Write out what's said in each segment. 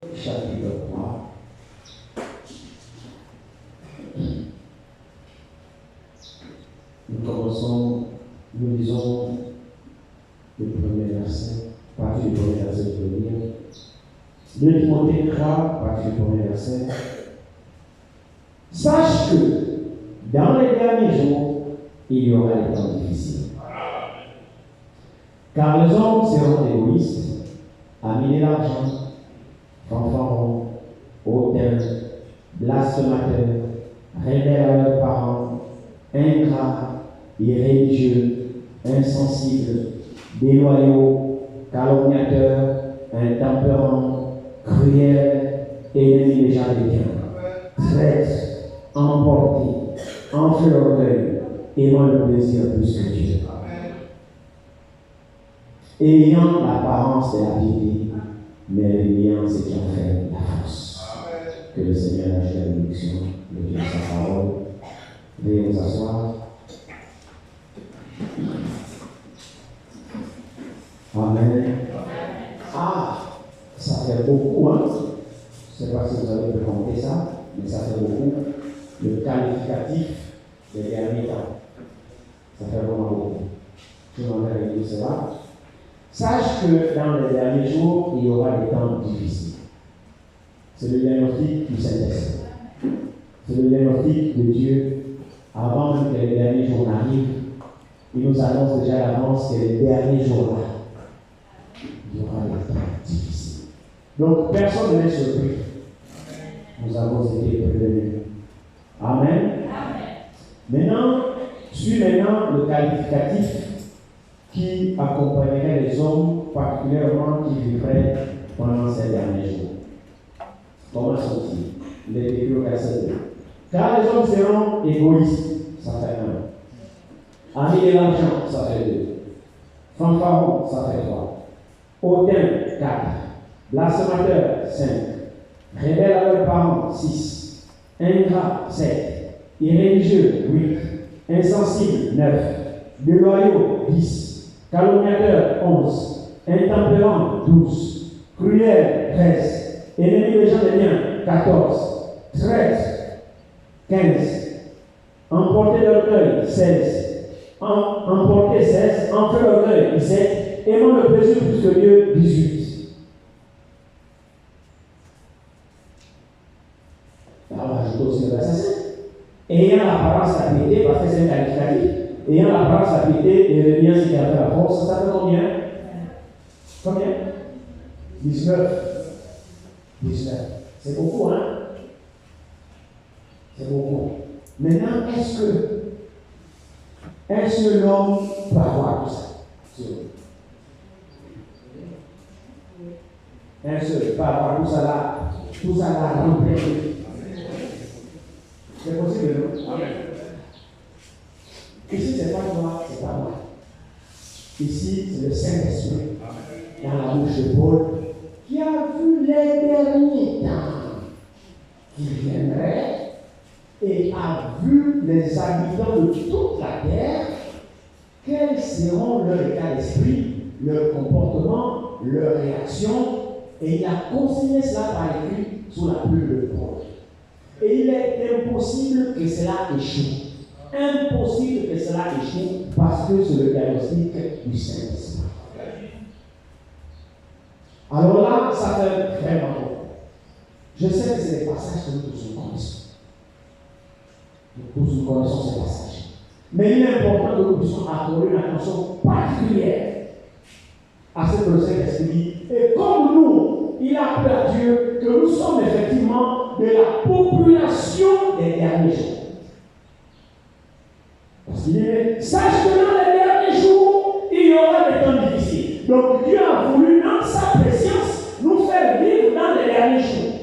chapitre 3. Nous lisons le premier verset, partie du premier verset de lire. 2 Timothée 3, partie du premier verset. Sache que dans les derniers jours, il y aura des temps difficiles. Car les hommes seront égoïstes, amis de l'argent, fanfarons, hautains, blasphémateurs, rebelles à leurs parents, ingrats, irréligieux, insensibles, déloyaux, calomniateurs, intempérants, cruels, ennemis des gens de bien, traîtres, emportés, enflés d'orgueil, aimant le plaisir plus que Dieu. Ayant l'apparence de la piété, mais ayant ce qui en fait la force. Que le Seigneur ajoute la bénédiction de Dieu sa parole. Veuillez vous asseoir. Amen. Ah, ça fait beaucoup, hein? Je ne sais pas si vous avez pu compter ça, mais ça fait beaucoup. Le qualificatif des derniers temps. Ça fait vraiment beaucoup. Je m'en vais dire cela. Sache que dans les derniers jours, il y aura des temps difficiles. C'est le diagnostic du Saint-Esprit. C'est le diagnostic de Dieu. Avant même que les derniers jours n'arrivent, il nous annonce déjà à l'avance que les derniers jours-là, il y aura des temps difficiles. Donc, personne n'est surpris. Nous avons été prévenus. Amen. Maintenant, suit maintenant le qualificatif qui accompagnerait les hommes, particulièrement qui vivraient pendant ces derniers jours. Comment sont-ils? Il est écrit au verset 2. Car les hommes seront égoïstes, ça fait 1. Amis de l'argent, ça fait 2. Fanfarons, ça fait 3. Hautains, 4. Blasphémateurs, 5. Rebelles à leurs parents, 6. Ingrats, 7. Irréligieux, 8. Insensibles, 9. Déloyaux, 10. Calomniateurs, 11. Intempérants, 12. Cruels, 13. Ennemis des gens de bien, 14. Traîtres, 15. Emportés d'orgueil, 16. Emportés, 16. Enflés d'orgueil, 17. Aimant le plaisir plus que Dieu, 18. Alors, on va ajouter aussi le verset 7. Ayant l'apparence de la piété, parce que c'est un qualificatif, ayant l'apparence de la piété et le lien qui a fait la force, ça fait combien? Combien? 19. 19. C'est beaucoup, hein? C'est beaucoup. Maintenant, est-ce que l'homme peut avoir tout ça? Est-ce qu'il peut avoir tout ça là rempli? C'est possible, non? Amen. Ici, ce n'est pas toi, c'est pas moi. Ici, c'est le Saint-Esprit dans la bouche de Paul qui a vu les derniers temps qui viendraient et a vu les habitants de toute la terre, quels seront leur état d'esprit, leur comportement, leur réaction, et il a consigné cela par écrit sous la plume de Paul. Et il est impossible que cela échoue. Impossible que cela échoue parce que c'est le diagnostic du Saint-Esprit. Alors là, ça fait vraiment beaucoup. Je sais que c'est des passages que nous tous connaissons. Nous tous connaissons ces passages. Mais il est important que nous puissions accorder une attention particulière à ce que le Saint-Esprit dit. Et comme nous, il a appelé à Dieu que nous sommes effectivement de la population des derniers jours. Parce qu'il dit, sache que dans les derniers jours, il y aura des temps difficiles. Donc Dieu a voulu, dans sa préscience, nous faire vivre dans les derniers jours.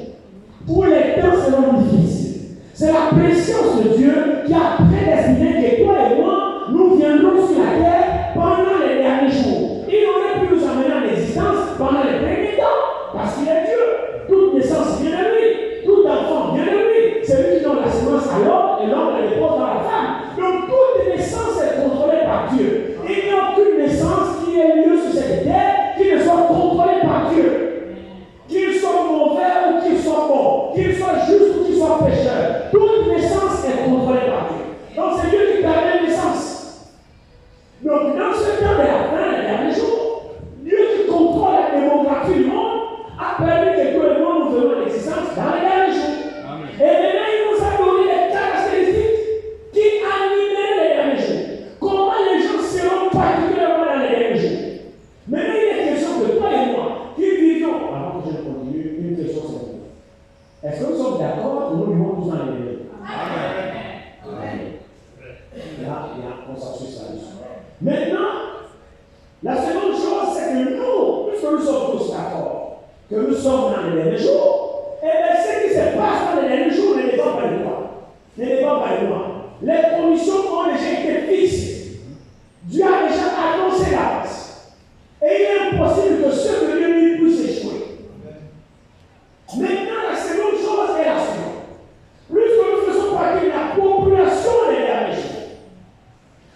Pour les temps seront difficiles. C'est la préscience de Dieu qui a prédestiné que toi et moi, nous viendrons sur la terre pendant les derniers jours. Il aurait pu nous amener en existence pendant les premiers temps, parce qu'il est Dieu. Toute naissance vient de lui, tout enfant vient de lui. C'est lui qui donne la semence à l'homme et l'homme la dépose dans la femme. Donc toute naissance est contrôlée par Dieu. Il n'y a aucune naissance qui ait lieu sur cette terre qui ne soit contrôlée par Dieu. Qu'il soit mauvais qu'il soit juste ou qu'il soit pécheur, toute naissance est contrôlée par Dieu. Donc c'est Dieu qui permet la naissance. Donc dans ce temps de la fin, les derniers jours, Dieu qui contrôle la démographie du monde a permis que tout le monde nous venons l'existence dans les derniers jours. Amen. Et maintenant il nous a donné des caractéristiques qui animeraient les derniers jours. Comment les gens seront particulièrement dans les derniers jours. Maintenant il est question que toi et moi, qui vivons, avant que je continue, une question c'est pour vous. Est-ce que nous sommes d'accord que nous vivons tous dans les derniers jours? Amen. Là, il y a un consensus là-dessus. Maintenant, la seconde chose, c'est que nous, puisque nous sommes tous d'accord, que nous sommes dans les derniers jours, et bien ce qui se passe dans les derniers jours ne dépend pas de toi. Ne dépend pas de moi. Les conditions ont déjà été fixées. Dieu a déjà annoncé l'avance. Et il est impossible que ceux de Dieu puissent échouer. Maintenant, la seconde chose est la suivante. Puisque nous faisons partie de la population des derniers jours,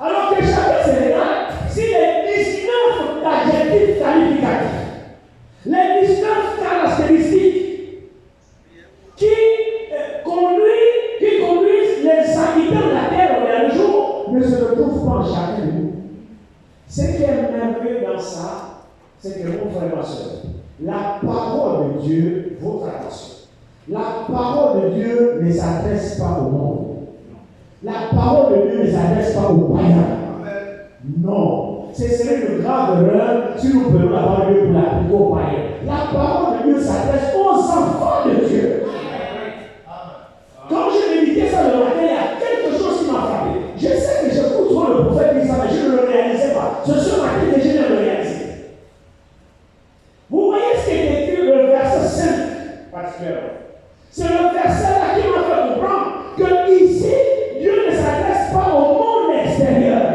alors que chacun se regarde si les 19 adjectifs qualificatifs, les 19 caractéristiques qui conduisent les habitants de la terre au dernier jour ne se retrouvent pas en chacun de nous. Ce qui est merveilleux dans ça, c'est que mon frère et ma soeur, la parole de Dieu, votre attention, la parole de Dieu ne s'adresse pas au monde. La parole de Dieu ne s'adresse pas aux païens. Non. Ce serait une grave erreur si nous prenons la parole de Dieu pour l'appliquer aux païens. La parole de Dieu s'adresse aux enfants de Dieu. Quand j'ai médité ça le matin, il y a quelque chose qui m'a frappé. Je sais que j'écoute souvent le prophète qui ça, mais je ne le réalisais pas. Ce matin que je l'ai réalisé. Vous voyez ce qui est écrit le verset 5 particulièrement. C'est le verset là qui m'a fait comprendre que ici, Dieu ne s'adresse pas au monde extérieur.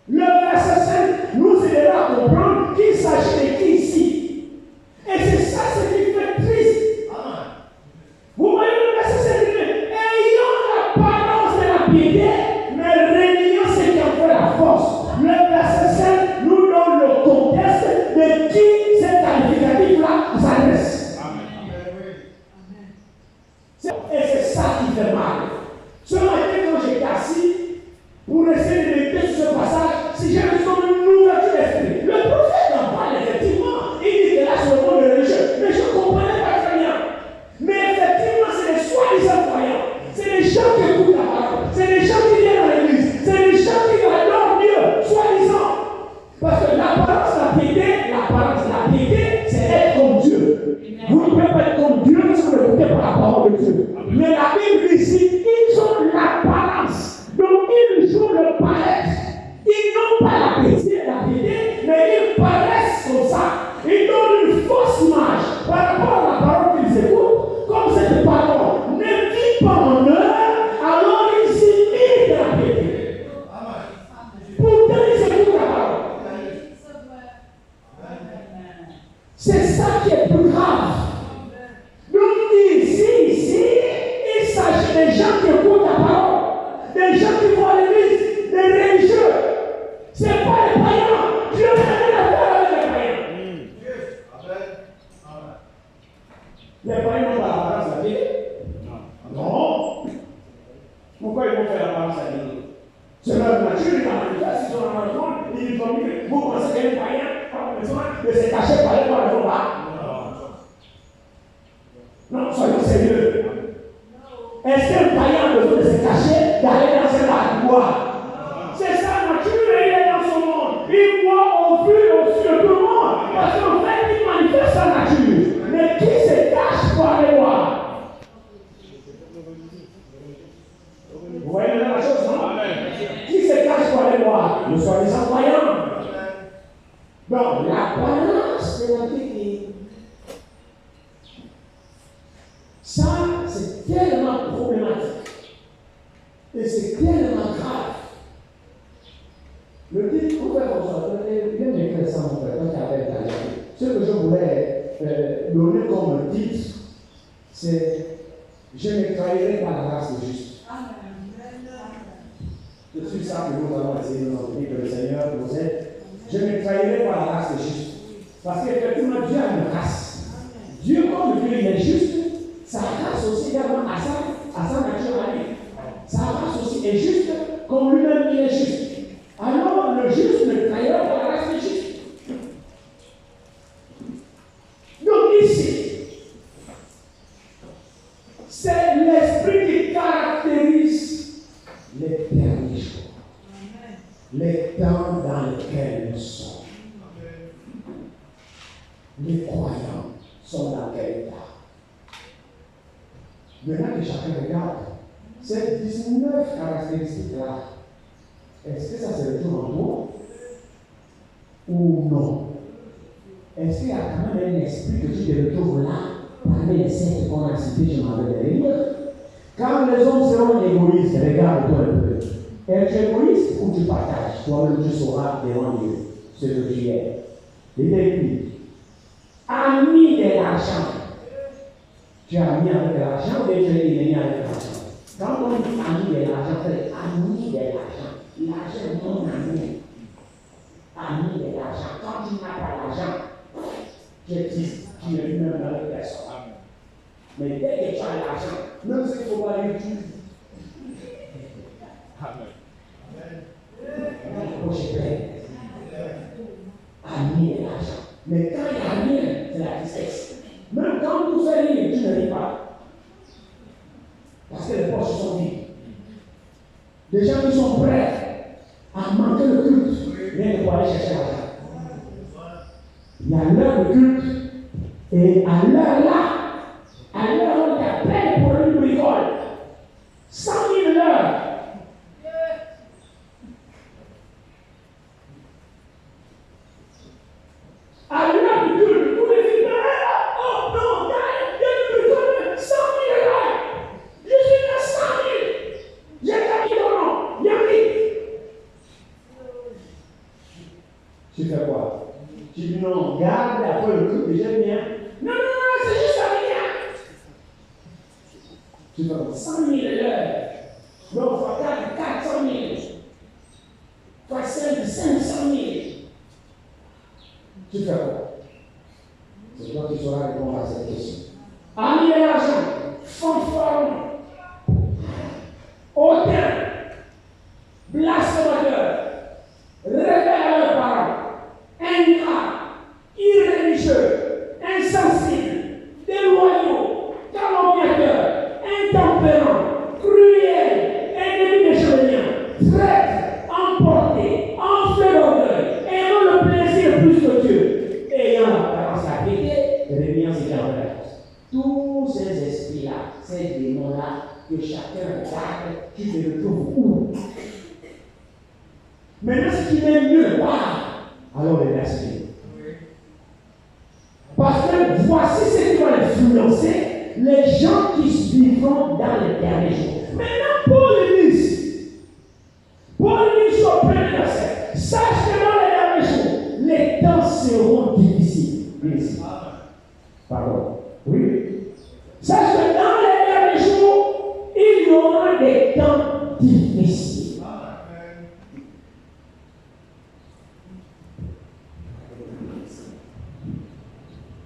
Le verset 5 nous aidera à comprendre qu'il s'agit de qui ici. Et c'est ça ce qui fait triste. Vous voyez le verset 5 dit, ayant l'apparence de la piété, mais réuniant ce qui en fait la force. Le verset 5 nous donne le contexte de qui ce qualificatif-là s'adresse. Et c'est ça qui fait mal. Ce matin, quand j'étais assis pour essayer de méditer sur ce passage, si j'ai besoin d'une ouverture d'esprit, le prophète en parle effectivement. Il dit que là, c'est le monde religieux. Mais je ne comprenais pas très bien. Mais effectivement, c'est les soi-disant croyants. C'est les gens qui écoutent la parole. C'est les gens qui viennent dans l'église. C'est les gens qui adorent Dieu, soi-disant. Parce que l'apparence de la piété, c'est être comme Dieu. Vous ne pouvez pas être comme Dieu si vous ne n'écoutez pas la parole de Dieu. Mais la Bible ici, ils ont l'apparence. Donc ils jouent le paraître. Ils n'ont pas la piété, mais ils paraissent comme ça. Ils donnent une fausse image par rapport à la parole qu'ils écoutent. Comme cette parole ne vit pas en eux, alors ils imitent la piété. Pourtant ils écoutent la parole. C'est ça qui est plus grave. Donc ici, il s'agit des gens qui écoutent la parole, des gens qui vont à l'église, des religieux. Ce n'est pas les païens. Dieu n'a rien à faire avec les païens. Les païens n'ont pas l'apparence à la piété. Non. Pourquoi ils vont faire l'apparence à la piété? C'est leur nature, ils manifestent, ils sont dans le monde, ils vont dire, vous pensez qu'il y a un païen, pas besoin de se cacher par les pas, ils vont pas. Non, soyons sérieux. Est-ce qu'un païen a besoin de se cacher, d'aller dans cette gloire? C'est sa nature, il est dans son monde. Il voit au dessus de tout le monde. Parce qu'en fait, il manifeste sa nature. Mais qui se cache pour aller voir? Vous voyez la chose, non? Qui se cache pour aller voir? Le soi-disant croyant. Donc, l'apparence de la piété. Ça, c'est tellement problématique. Et c'est tellement grave. Le titre, vous faites comme ça, bien m'écrire ça, mon frère, quand il y avait la lettre. Ce que je voulais donner comme titre, c'est je ne trahirai pas la grâce de Jésus. Je suis ça que nous avons essayé de nous entendre, que le Seigneur nous aide. Je ne trahirai pas la grâce de Jésus. Parce qu'effectivement, Dieu a une grâce. Dieu, comme Dieu est juste, sa s'associe également à sa nature à lui. Ça avance aussi est juste comme lui-même il est juste. Alors le juste ne trahira pas la race du juste. Donc ici, c'est l'esprit qui caractérise les derniers jours. Les temps dans lesquels nous sommes. Les croyants sont dans quel état? Maintenant que chacun regarde, ces 19 caractéristiques-là, est-ce que ça se retrouve en toi ou non? Est-ce qu'il y a quand même un esprit que tu te retrouves là, parmi les 7 qu'on a cités, je m'en vais les lire? Quand les hommes seront égoïstes, regarde-toi un peu. Es-tu égoïste ou tu partages? Toi-même, tu sauras devant Dieu ce que tu es. Il est dit, ami de l'argent. Tu es ami avec l'argent ou tu es ennemi avec l'argent? Quand on dit ami de l'argent, c'est ami de l'argent. L'argent est mon ami. Ami de l'argent. Quand tu n'as pas l'argent, tu es triste. Tu es lui-même avec personne. Mais dès que tu as l'argent, même s'il faut pas lui tuer. Amen. Ami de l'argent. Mais quand il y a rien, c'est la tristesse. Même quand tout fait rire, tu ne ris pas. Parce que les poches sont vides. Des gens qui sont prêts à manquer le culte, rien que pour aller chercher l'argent. Il y a l'heure de culte, et à l'heure là, à l'heure où il y a plein pour une bricole, 100 000 l'heure. À l'heure du culte, tous les films, oh non, il y a une bricole, 100 000 l'heure. Je suis à 100 000. J'ai gagné ton nom, Yannick. Tu fais quoi? Tu dis non, garde après le culte, j'aime bien. Non, c'est juste à rien. Tu donnes 100 000 l'heure. Donc, fois 400 000. Fois 500 000. Tu fais quoi? C'est toi qui sauras répondre à cette question. Ami de l'argent, fanfaron, hautain, blasphémateur, rebelle à leurs parents, ingrat, irréligieux, insensible, déloyaux, calomniateurs, intempérants, cruels, ennemis des chrétiens, traîtres, emportés, enflés d'orgueil, ayant le plaisir plus que Dieu, ayant l'apparence à péter, réuniant ses gens de la force. Tous ces esprits-là, ces démons-là, que chacun regarde, tu te retrouves où? Maintenant, si tu veux mieux, alors les blasphèmes. Parce que voici ce qui va influencer les gens qui vivront dans les derniers jours. Maintenant, Paul dit sur le premier verset, sache que dans les derniers jours, les temps seront difficiles. Pardon. Oui. Sache que dans les derniers jours, il y aura des temps difficiles.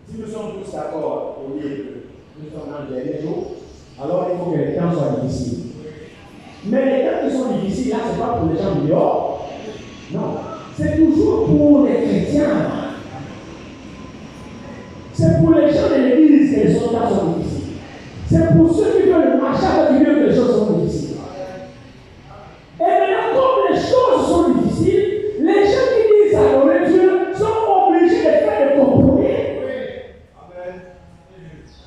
Si nous sommes tous d'accord au lieu que nous sommes dans les derniers jours, alors il faut que les temps soient difficiles. Mais les temps qui sont difficiles, là, ce n'est pas pour les gens du dehors. Non. C'est toujours pour les chrétiens. C'est pour les gens de l'église que les temps sont difficiles. C'est pour ceux qui veulent marcher avec Dieu que les choses sont difficiles. Et maintenant, comme les choses sont difficiles, les gens qui disent adorer Dieu sont obligés de faire des compromis.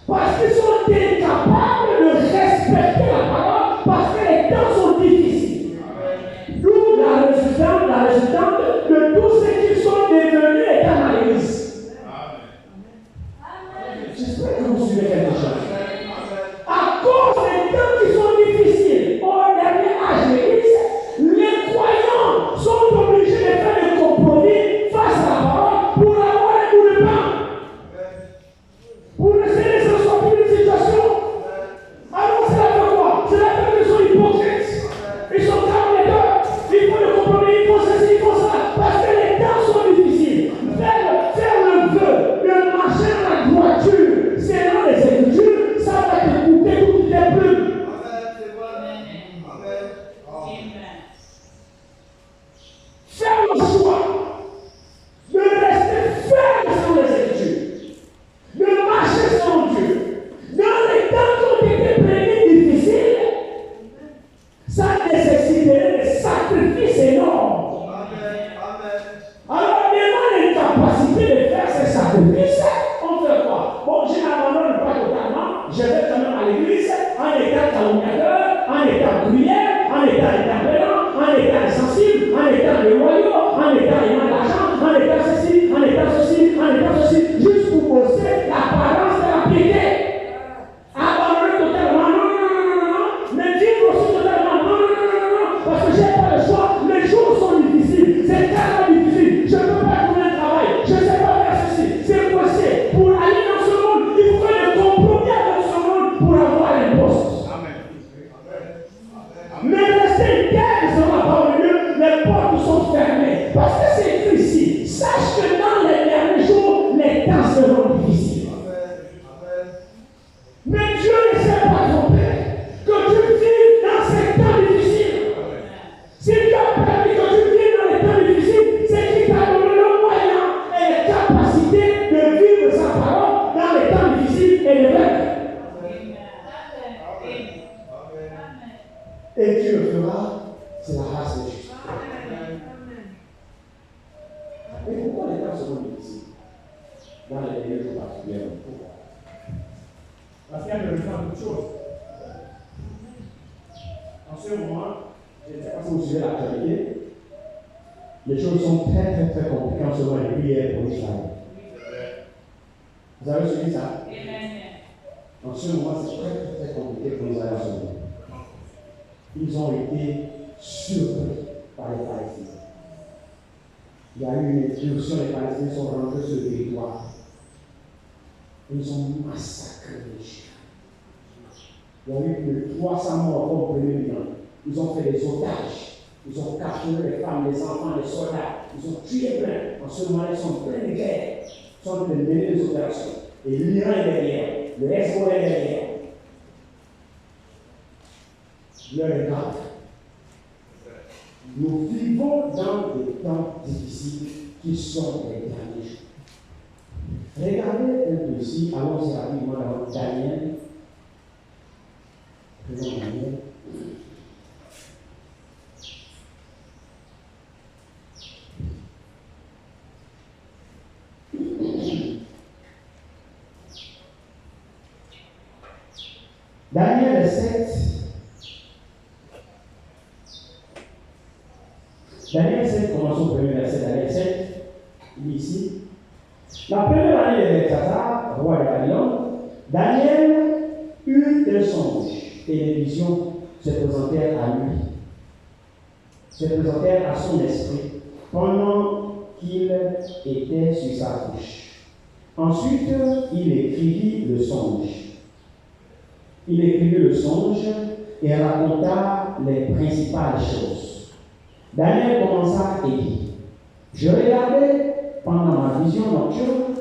Parce qu'ils sont incapables de respecter la parole parce que les temps sont difficiles. D'où la résultante de tous ceux qui sont devenus états dans l'église. J'espère que vous suivez quelque chose. À cause des temps qui sont difficiles, au dernier âge de l'Église, les croyants sont obligés de faire des compromis face à la parole pour avoir un bout de pain. Pour essayer de se sortir d'une situation. Alors c'est la fait quoi? C'est la fait qu'ils sont hypocrites. Ils sont calomniateurs. Il faut des compromis, il faut ceci, il faut ça. Parce que les temps sont difficiles. Faire le vœu de marcher dans la droiture selon les Écritures, calomniateur, en étant gruyère, en étant interpellant, en étant insensible, en étant déloyaux, en étant ayant de l'argent, en étant ceci, en étant ceci, en étant ceci, juste pour poser l'apparence de la piété. Abandonner totalement, non, non, non, non, non, mais dire aussi totalement, non, non, non, non, non, parce que j'ai pas le choix, les jours sont difficiles, c'est tellement difficile, je ne peux pas trouver un travail, je ne sais pas faire ceci, c'est possible. Pour aller dans ce monde, il faut faire des compromis avec ce monde pour avoir un poste. Mais restez terre sur la parole de Dieu, les portes sont fermées. Parce que c'est écrit ici. Sache que dans les derniers jours, les temps seront difficiles. Mais Dieu ne s'est pas trompé. Que tu vives dans ces temps difficiles. Si Dieu a permis que tu vives dans les temps difficiles, c'est qu'il t'a donné le moyen et les capacités de vivre sa parole dans les temps difficiles et de vaincre. Et Dieu le fera, c'est la race des justes. Mais pourquoi les temps seront difficiles? Dans les derniers jours particulièrement. Pourquoi? Parce qu'il y a de beaucoup de choses. En ce moment, je ne sais pas si vous suivez l'actualité, les choses sont très compliquées en ce moment, les prières pour Israël. Vous avez suivi ça? En ce moment, c'est très compliqué pour Israël en ce moment. Ils ont été surpris par les Palestiniens. Il y a eu une expulsion, les Palestiniens sont rentrés sur le territoire. Ils ont massacré les Juifs. Il y a eu plus de 300 morts au premier bilan. Ils ont fait des otages. Ils ont capturé les femmes, les enfants, les soldats. Ils ont tué plein. En ce moment, ils sont pleins de guerre. Ils sont en train de mener des opérations. Et l'Iran est derrière. Le Hezbollah est derrière. L'heure est grave. Nous vivons dans des temps difficiles qui sont les derniers jours. Regardez un peu ici, allons-y rapidement dans Daniel. Prenons Daniel. Daniel 7. Daniel 7, commençons au premier verset. Daniel 7, ici. La première année de Belshazzar, roi de Babylone, Daniel eut des songes et des visions se présentèrent à lui, se présentèrent à son esprit pendant qu'il était sur sa couche. Ensuite, il écrivit le songe. Il écrivit le songe et raconta les principales choses. Daniel commença et dit: Je regardais pendant ma vision nocturne,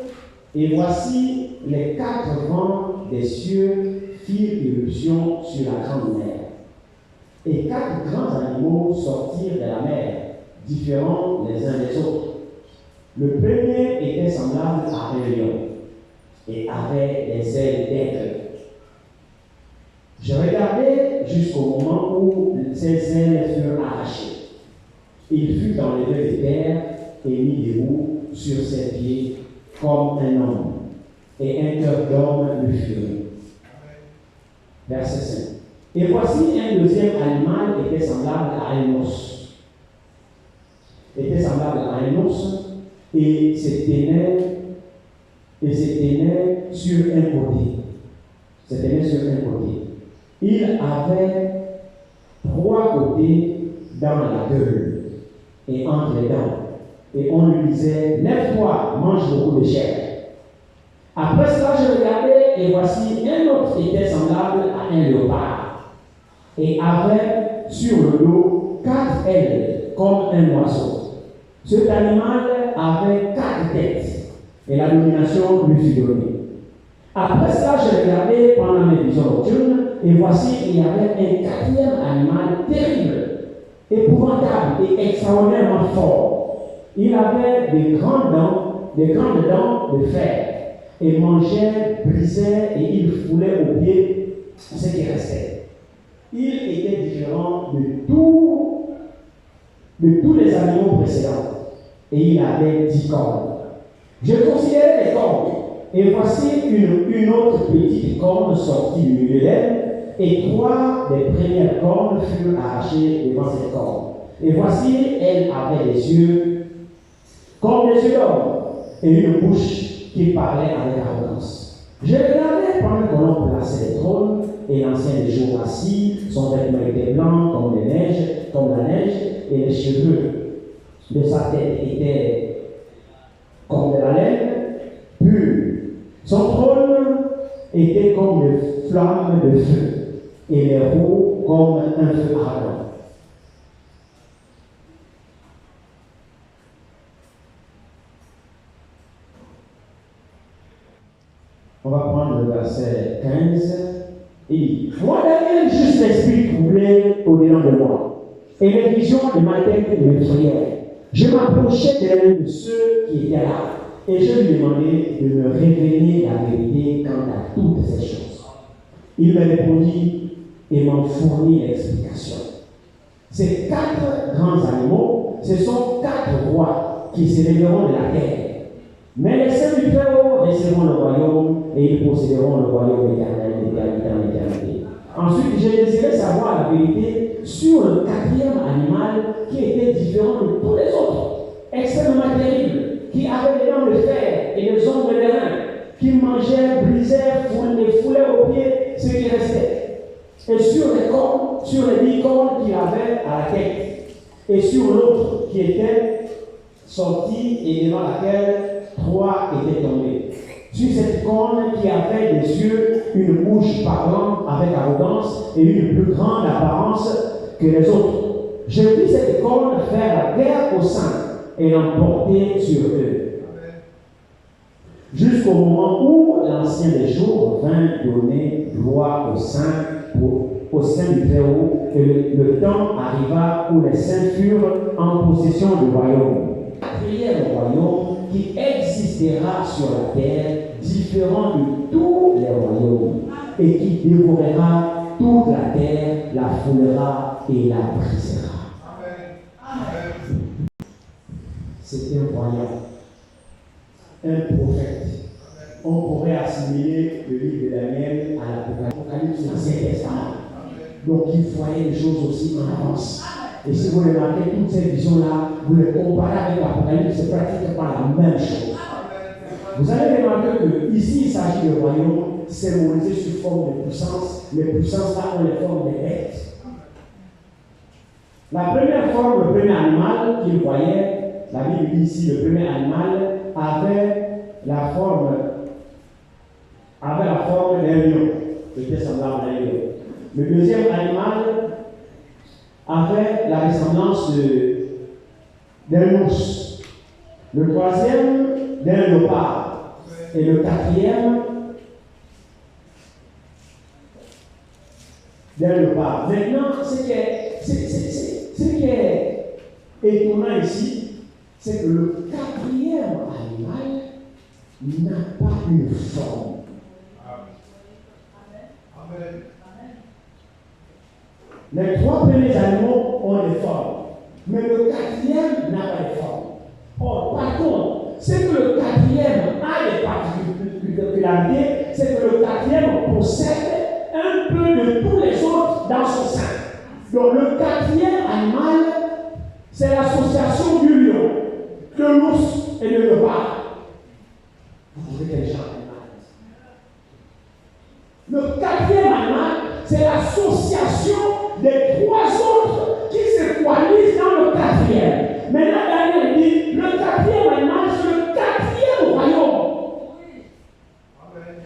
et voici les 4 vents des cieux firent irruption sur la grande mer. Et 4 grands animaux sortirent de la mer, différents les uns des autres. Le premier était semblable à un lion et avait des ailes d'aigle. Je regardais jusqu'au moment où ses ailes furent arrachées. Il fut enlevé de terre et mis debout sur ses pieds comme un homme, et un cœur d'homme lui fut donné. Verset 5. Et voici un deuxième animal était semblable à un ours. Était semblable à un ours et se tenait sur un côté. Se tenait sur un côté. Il avait 3 côtés dans la gueule et entre les dents. Et on lui disait: Lève-toi, mange beaucoup de chair. Après cela, je regardais, et voici un autre était semblable à un léopard, et avait sur le dos 4 ailes, comme un oiseau. Cet animal avait 4 têtes, et la domination lui fut donnée. Après cela, je regardais pendant mes visions nocturnes, et voici, il y avait un 4e animal terrible, épouvantable et extraordinairement fort. Il avait des grandes dents de fer, et mangeait, brisait, et il foulait aux pieds ce qui restait. Il était différent de tous les animaux précédents, et il avait 10 cornes. Je considérais les cornes, et voici une autre petite corne sortie du milieu d'elle, et 3 des premières cornes furent arrachées devant cette corne. Et voici, elle avait des yeux comme des yeux d'homme et une bouche qui parlait avec arrogance. Je regardais pendant que l'on plaçait les trônes et l'ancien des jours assis, son vêtement était blanc comme la neige, et les cheveux de sa tête étaient comme de la laine pure. Son trône était comme une flamme de feu, et les roues comme un feu ardent. On va prendre le verset 15. Il dit, moi Daniel, juste l'esprit troublé au-dedans de moi, et les visions de ma tête m'effrayaient. Je m'approchai de l'un de ceux qui étaient là, et je lui demandai de me révéler la vérité quant à toutes ces choses. Il me répondit et m'en fournit l'explication. Ces 4 grands animaux, ce sont 4 rois qui se lèveront de la terre. Mais les saints du Très-Haut recevront le royaume et ils posséderont le royaume éternel d'éternité en éternité. Ensuite, j'ai désiré savoir la vérité sur le 4e animal qui était différent de tous les autres, extrêmement terrible, qui avait des dents de fer et des ongles de rein, qui mangeait, brisait, foulait aux pieds ce qui restait. Et sur les cornes, sur les 10 cornes qu'il avait à la tête, et sur l'autre qui était sorti et devant laquelle 3 étaient tombés. Sur cette corne qui avait des yeux, une bouche parlant avec arrogance et une plus grande apparence que les autres. Je vis cette corne faire la guerre aux saints et l'emporter sur eux. Jusqu'au moment où l'ancien des jours vint donner gloire aux saints, au sein du Très-Haut, et le temps arriva où les saints furent en possession du royaume. Le royaume qui existera sur la terre, différent de tous les royaumes, et qui dévorera toute la terre, la foulera et la brisera. C'était un voyant, un prophète. On pourrait assimiler le livre de Daniel à l'Apocalypse de l'Ancien Testament. Donc il voyait les choses aussi en avance. Et si vous remarquez toutes ces visions-là, vous les comparez avec l'Apocalypse, c'est pratiquement la même chose. Vous allez remarquer que ici il s'agit de royaume symbolisé sous forme de puissance. Les puissances-là ont les formes des bêtes. La première forme, le premier animal qu'il voyait, la Bible dit ici, le premier animal avait la forme d'un lion. C'était semblable à un lion. Le deuxième animal avait la ressemblance d'un ours. Le troisième, d'un léopard. Et le quatrième, d'un léopard. Maintenant, ce qui est étonnant ici, c'est que le 4e animal n'a pas une forme. Amen. Les 3 premiers animaux ont des formes, mais le 4e n'a pas de forme. Or, par contre, c'est que le 4e a des particularités, c'est que le 4e possède un peu de tous les autres dans son sein. Donc, le 4e animal, c'est l'association du lion, de l'ours et de léopard. Vous trouvez quel genre d'animal? Le 4e animal, c'est l'association des 3 autres qui se coalisent dans le 4e. Maintenant, Daniel dit, le 4e animal, c'est le 4e royaume.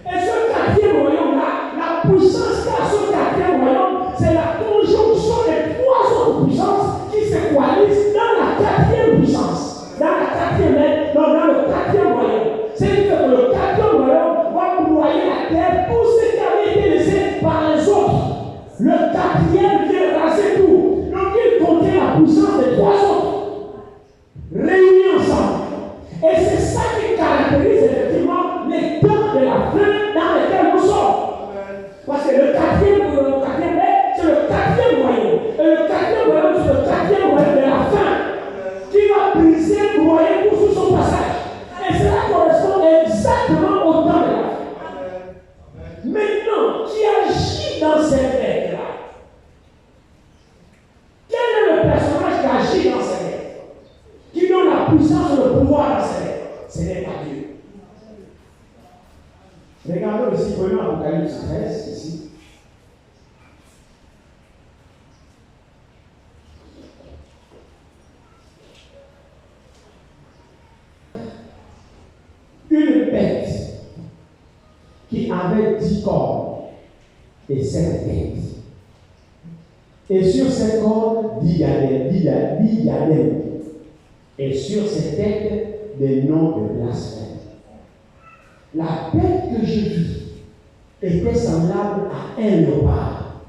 Et ce 4e royaume-là, la puissance qu'a ce 4e royaume, c'est la conjonction des 3 autres puissances qui se coalisent dans la 4e puissance. Dans la 4e, dans le 4e royaume. C'est-à-dire que le 4e royaume va broyer la terre, tout ce qui avait été laissé par les autres. Le 4e vient raser tout. Donc il contient la puissance des 3 autres. Réunis ensemble. Et c'est ça qui caractérise effectivement les temps de la fin dans lesquels nous sommes. Parce que le 4e, c'est le 4e royaume. Et le 4e royaume, c'est le 4e royaume de la fin qui va briser, broyer tout sur son passage. Et cela correspond exactement au temps de la fin. Maintenant, qui agit agit dans ces bêtes-là? Quel est le personnage qui agit dans ces bêtes? Qui donne la puissance et le pouvoir dans ces bêtes? Ce n'est pas Dieu. Regardons ici, prenons Apocalypse 13, ici. Une bête qui avait 10 cornes et 7 têtes. Et sur ces cornes, 10 diadèmes. Et sur ces têtes, des noms de blasphème. La bête que je vis était semblable à un léopard.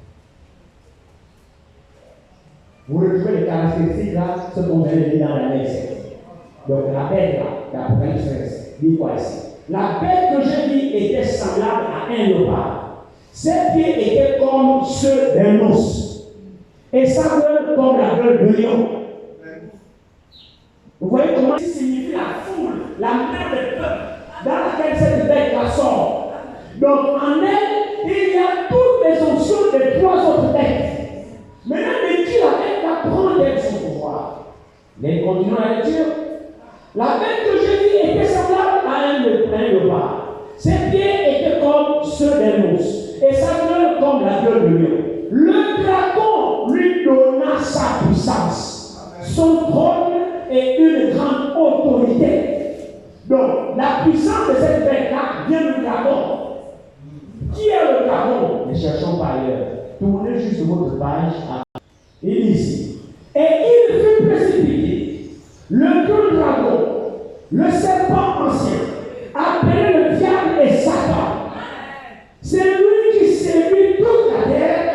Vous retrouvez les caractéristiques là, ce qu'on vient de dire dans la lettre 7. Donc la bête là, d'Apocalypse 13, dit quoi ici? La bête que je vis était semblable à un léopard. Ses pieds étaient comme ceux d'un ours. Et sa gueule comme la gueule de lion. Vous voyez comment il signifie la foule, la mer de peuple dans laquelle cette bête-là sort. Donc en elle, il y a toutes les options des 3 autres bêtes. Maintenant, de qui la bête prend d'elle son pouvoir? Mais continuons la lecture. La bête que je vis était semblable à un léopard. Ses pieds étaient comme ceux d'un ours, et sa gueule comme la gueule de lion. Le dragon lui donna sa puissance, son trône et une grande autorité. Donc, la puissance de cette bête-là vient du dragon. Qui est le dragon? Ne cherchons pas ailleurs. Tournez juste votre page. Il dit ici. Et il fut précipité. Le grand dragon, le serpent ancien, appelé le diable et Satan. C'est lui qui séduit toute la terre.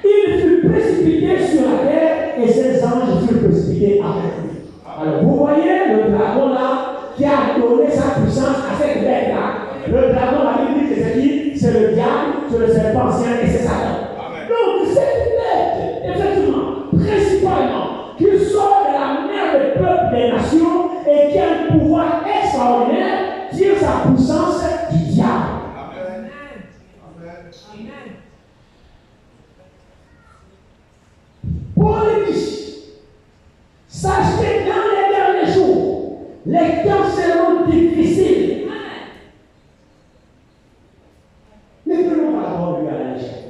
Il fut précipité sur la terre et ses anges furent précipités avec lui. Alors, vous voyez le dragon là qui a donné sa puissance à cette bête-là. Le dragon, la Bible dit que c'est qui? C'est le diable, c'est le serpent ancien et c'est Satan. Amen. Donc, cette bête, effectivement, principalement, qui sort de la mer des peuples des nations et qui a un pouvoir extraordinaire, tire sa puissance du diable. Amen. Amen. Paul dit, sachez dans les derniers jours, les temps seront difficiles. Ne prenons pas la parole à la légère.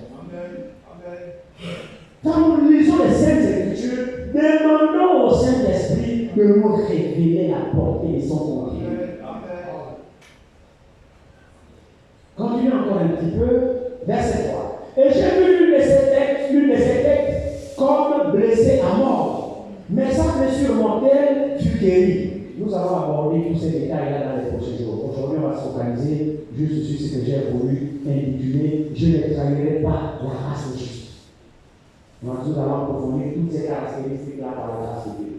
Quand nous lisons les Saintes Écritures, demandons au Saint-Esprit de nous révéler la portée de son contenu. Continuons encore un petit peu, verset 3. Et j'ai vu l'une de ces têtes comme blessée à mort, mais sa blessure mortelle fut guérie. Nous allons aborder tous ces détails-là dans les prochains jours. Aujourd'hui, on va se focaliser juste sur ce que j'ai voulu intituler. Je ne trahirai pas la race de Jésus. Nous allons approfondir toutes ces caractéristiques-là par la grâce de Dieu.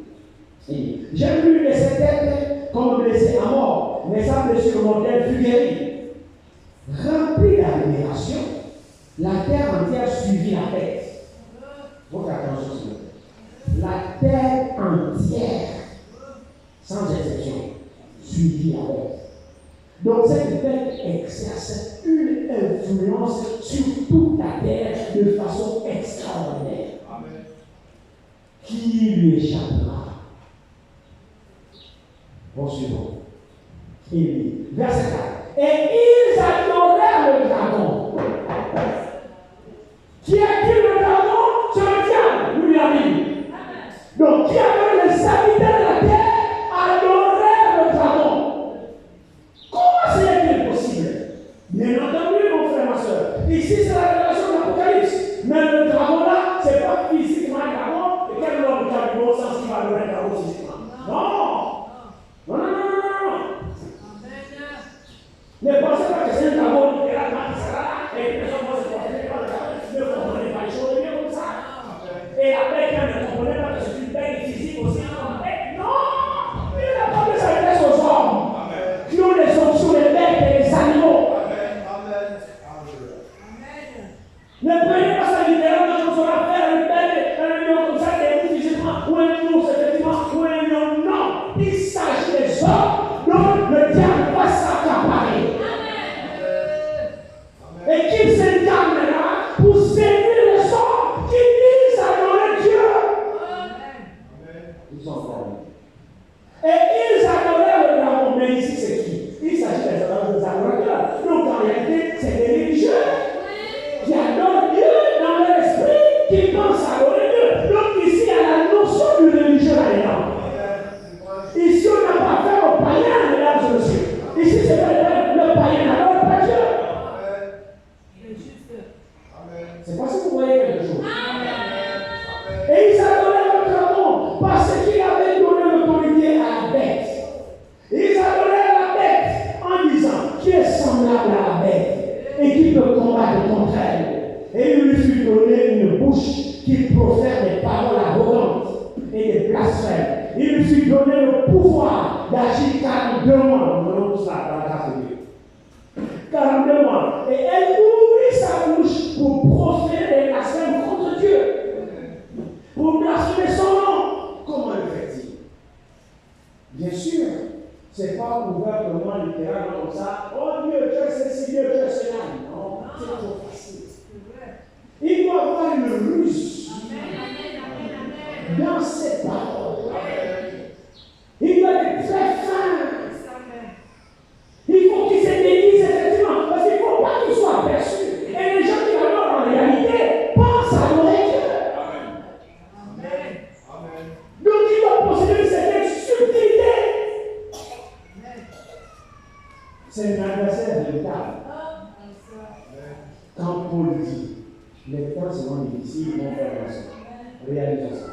J'ai vu de ces têtes comme blessée à mort, mais sa blessure mortelle fut guérie. Remplie d'admiration, la terre entière suivit la tête. Votre attention, s'il vous plaît. La terre entière, sans exception, suivit la bête. Donc cette bête exerce une influence sur toute la terre de façon extraordinaire. Amen. Qui lui échappera? Bon, suivant. Il dit, verset 4. Et ils adorèrent le dragon. Qui est-il le dragon? C'est le diable, nous l'avons dit. Donc, qui adore les habitants de la terre adorèrent le dragon. Comment c'est possible? Bien entendu, mon frère, ma soeur. Ici, c'est la révélation de l'Apocalypse. Mais le dragon là, ce n'est pas physiquement un dragon. Et quel homme qui a du bon sens qui va adorer un dragon physiquement? Non! Non, non, non, non, non. Ne pensez pas que c'est un dragon qui est là, qui sera là, et que les gens vont se porter par le dragon. Ne comprenez pas les choses bien comme ça. Et la bête, ne comprenez pas que c'est une bête physique aussi comme bête. Non! Il n'a pas de s'adresser aux hommes qui ont les options des bêtes et des animaux. Ne prenez pas ça littéralement comme ça va faire une bête, un lion comme ça, des mots physiquement, ou un ours effectivement, ou un lion. Non! Il s'agit des hommes dont le diable va s'accaparer. Et qu'il s'incarne là pour C'est parce que vous voyez quelque chose. Et il s'adorait autrement parce qu'il avait donné l'autorité à la bête. Il s'adorait à la bête en disant qui est semblable à la bête et qui peut combattre contre elle. Et il lui fut donné une bouche qui profère des paroles arrogantes et des blasphèmes. Il lui fut donné le pouvoir d'agir 42 mois. Nous donnons tout ça dans la grâce de Dieu. 42 mois. Et elle ouvrit sa bouche pour proférer des blasphèmes contre Dieu. Pour blasphémer son nom. Comment le fait-il? Bien sûr, ce n'est pas ouvertement littéralement comme ça. Oh Dieu, tu es ceci, Dieu, tu es cela. Non, c'est trop facile. Il doit avoir une ruse dans ses paroles. Il doit être très fin. Il faut qu'il se déguise effectivement, parce qu'il ne faut pas qu'il soit aperçu. Et les gens qui l'adorent en réalité pensent adorer Dieu. Donc il doit posséder une certaine subtilité. C'est un adversaire véritable. Quand Paul dit, les temps seront difficiles, mon frère et ma soeur, réalisons ça.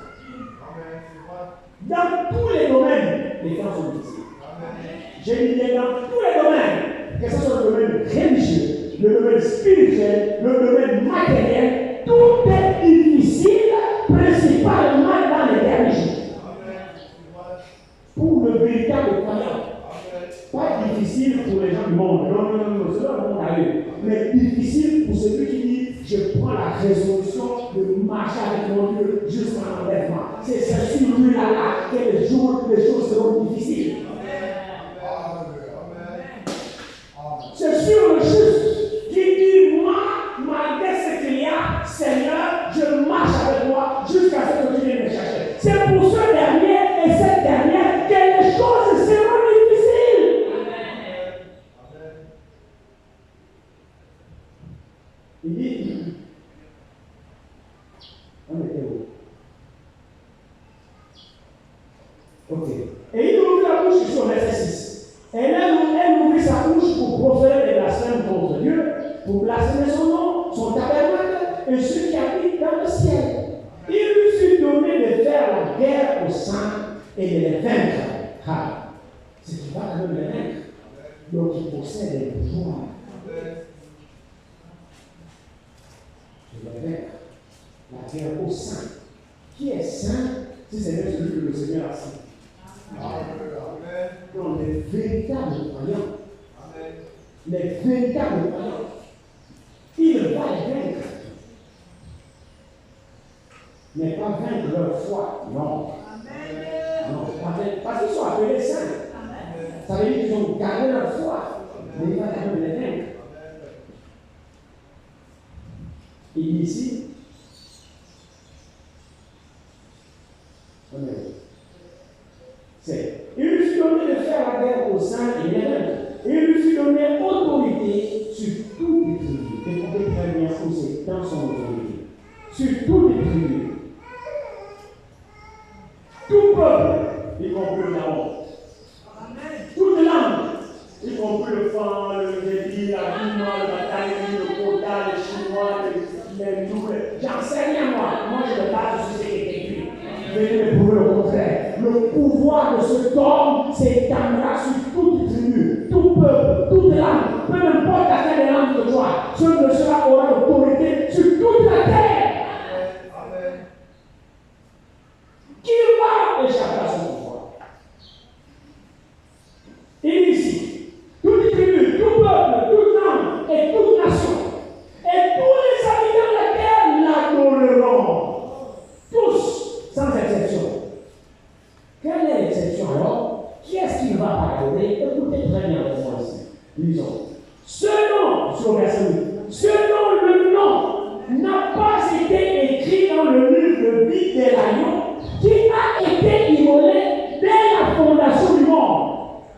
Dans tous les domaines, les temps sont difficiles. J'ai dit dans tous les domaines, que ce soit le domaine religieux, le domaine spirituel, le domaine matériel, tout est difficile, principalement dans les derniers jours. Pour le véritable croyant. Pas difficile pour les gens du monde. Non, c'est pas le monde à eux. Mais difficile pour celui qui dit je prends la résolution de marcher avec mon Dieu jusqu'à l'enlèvement. C'est sur lui là que les choses seront difficiles. C'est sur le juste qui dit moi, malgré ce qu'il y a, Seigneur, je marche avec toi jusqu'à ce que tu viennes me chercher. C'est pour ce dernier et cette dernière que les choses seront difficiles. Il dit, on était où? Ok. Et il ouvrit la bouche sur verset 6. Et elle ouvrit sa bouche pour proférer des blasphèmes contre Dieu, pour blasphémer son nom, son tabernacle et ceux qui habitent dans le ciel. Il lui fut donné de faire la guerre aux saints et de les vaincre. Ah, c'est qu'il va quand même les vaincre. Donc il possède les pouvoirs. La guerre aux saints. Qui est saint si c'est même celui que le Seigneur a saint? Donc les véritables croyants, les véritables croyants, il va les vaincre. Mais pas vaincre leur foi, non. Non, parce qu'ils sont appelés saints. Ça veut dire qu'ils ont gardé leur foi, mais il va quand même les vaincre. Il dit ici, il lui fut donné de faire la guerre aux saints et les vaincre. Il lui fut donné autorité sur toutes les tribus. Et vous pouvez très bien où c'est dans son autorité. Sur toutes les tribus. Tout peuple, y compris le Nahon. Toute langue, y compris le Fan, le Védi, la Bima, le Batali, le Kota, les Chinois, les Doubles. J'en sais rien, moi. Moi, je ne parle de ce qui est écrit. Venez me prouver le contraire. Le pouvoir de cet homme s'étendra sur toute tribu, tout peuple, toute langue, peu importe à quelle langue que tu sois. Ce monsieur aura l'autorité sur toute la terre. Qui va échapper à son pouvoir? Il dit ici, toute tribu, tout peuple, toute langue et toute nation, et tous les habitants de la terre l'adoreront. Tous, sans exception. Quelle est l'exception alors? Qui est-ce qui va adorer? Écoutez très bien la réponse. Lisons. Ce nom, sur le verset 8, ce nom, le nom, n'a pas été écrit dans le livre de vie des lions qui a été immolé dès la fondation du monde.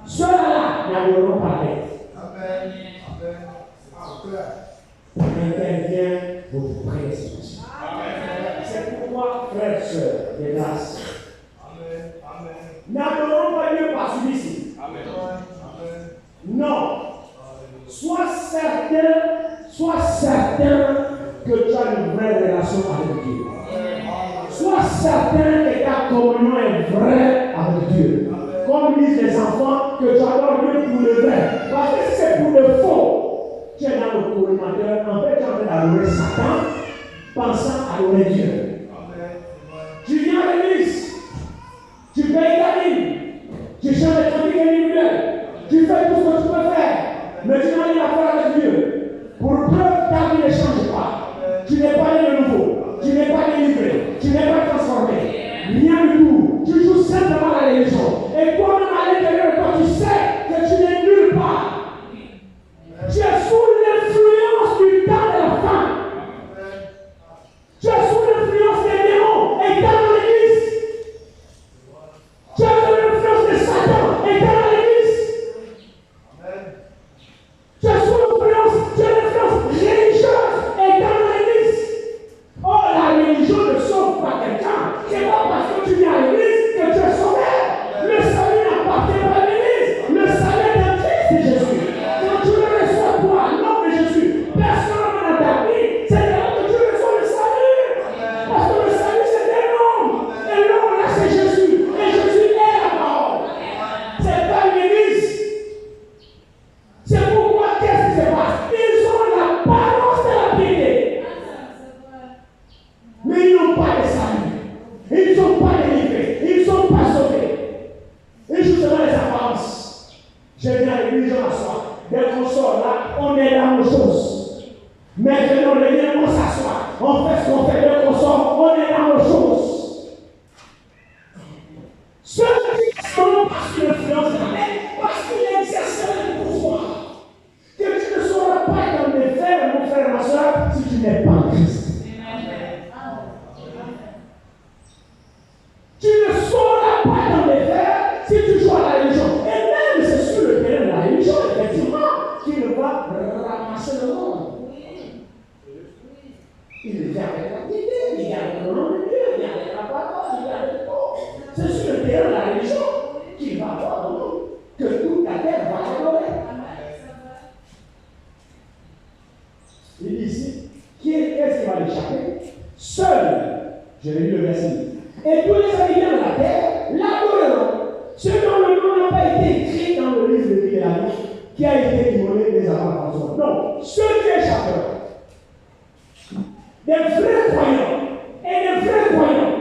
Ceux-là n'adoreront pas bête. Amen. Intervient votre prédestination. C'est pourquoi, frères et sœurs, des grâces, n'adorons pas Dieu par celui-ci. Non. Sois certain que tu as une vraie relation avec Dieu. Sois certain que ta communion est vraie avec Dieu. Comme disent les enfants, que tu adores Dieu pour le vrai. Parce que si c'est pour le faux, tu es dans le collimateur. En fait, tu es en train d'adorer Satan, pensant adorer Dieu. Tu viens à l'église, tu payes ta ligne, tu chantes les cantiques individuels, tu fais tout ce que tu peux faire, mais tu n'as rien à faire avec Dieu. Pour preuve, ta vie ne change pas. Tu n'es pas né de nouveau, tu n'es pas délivré, tu n'es pas transformé. Rien du tout. Tu joues simplement la religion. Et toi-même à l'intérieur de toi, tu sais que tu n'es nulle part. Tu es sous l'influence du temps de la femme. Tu es sous l'influence des démons et dans l'église. Tu es sous l'influence de Satan et dans l'église. Tu es sous l'influence religieuse et dans l'église. Oh, la religion ne sauve pas quelqu'un. C'est pas parce que tu viens à l'église que tu es sauvé. Le salut n'appartient pas à l'église. Le salut est en Christ de Jésus. Quand tu le reçois toi, nom de Jésus, personne dans ta vie, c'est là que tu reçois le salut. Parce que le salut c'est un homme. Et l'homme là c'est Jésus. Et Jésus est la parole. C'est pas une église. C'est pourquoi qu'est-ce qui se passe? Ils ont l'apparence de la piété. Mais ils n'ont pas de salut. Ils ne sont pas délivrés. Ils ne sont pas sauvés. Ils jouent seulement les apparences. Je viens à l'église, je m'assois. Dès qu'on sort là, on est dans nos choses. Maintenant, on revient, on s'assoit. On fait ce qu'on fait. Dès qu'on sort, on est dans nos choses. Ceux qui sont pas sous l'influence de la main, parce qu'il exerce le pouvoir. Que tu ne sauras pas dans mes frères, mon frère, ma soeur, si tu n'es pas en Christ. Tu ne sauras pas dans les faits si tu joues à la religion. Et même c'est sur le terrain de la religion, effectivement, qu'il va ramasser le monde. Il vient avec la idée, il vient avec le nom de Dieu, il vient avec la parole, il vient avec tout. C'est sur le terrain de la religion qu'il va avoir le monde, que toute la terre va l'adorer. Il dit ici, qu'est-ce qui va l'échapper? Seul, je vais lire le verset. Et tous les habitants de la terre l'adoreront. Ceux dont le nom n'a pas été écrit dans le livre de vie de la vie, qui a été immolé des avant François. Non, ceux qui échapperont. Des vrais croyants et des vrais croyants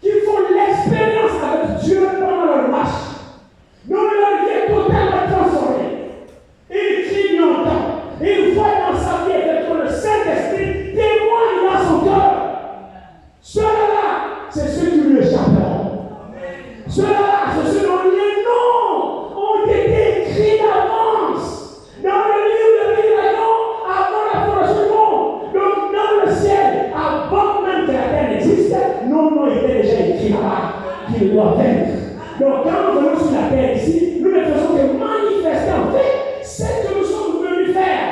qui font l'expérience avec Dieu pendant leur marche, dont leur vie est totalement transformée. Ils crient longtemps. Ils voient dans sa vie effectivement le Saint-Esprit témoigne dans son cœur. Ceux-là, c'est ceux qui lui échapperont. Ceux-là, c'est ceux dont les noms ont été écrits d'avance dans le livre de vie de l'agneau avant la fondation du monde. Donc, dans le ciel, avant même que la terre n'existe, nos noms étaient déjà écrits là-bas, qu'ils doivent vaincre. Donc, quand nous venons sur la terre ici, nous ne faisons que manifester en fait ce que nous sommes venus faire.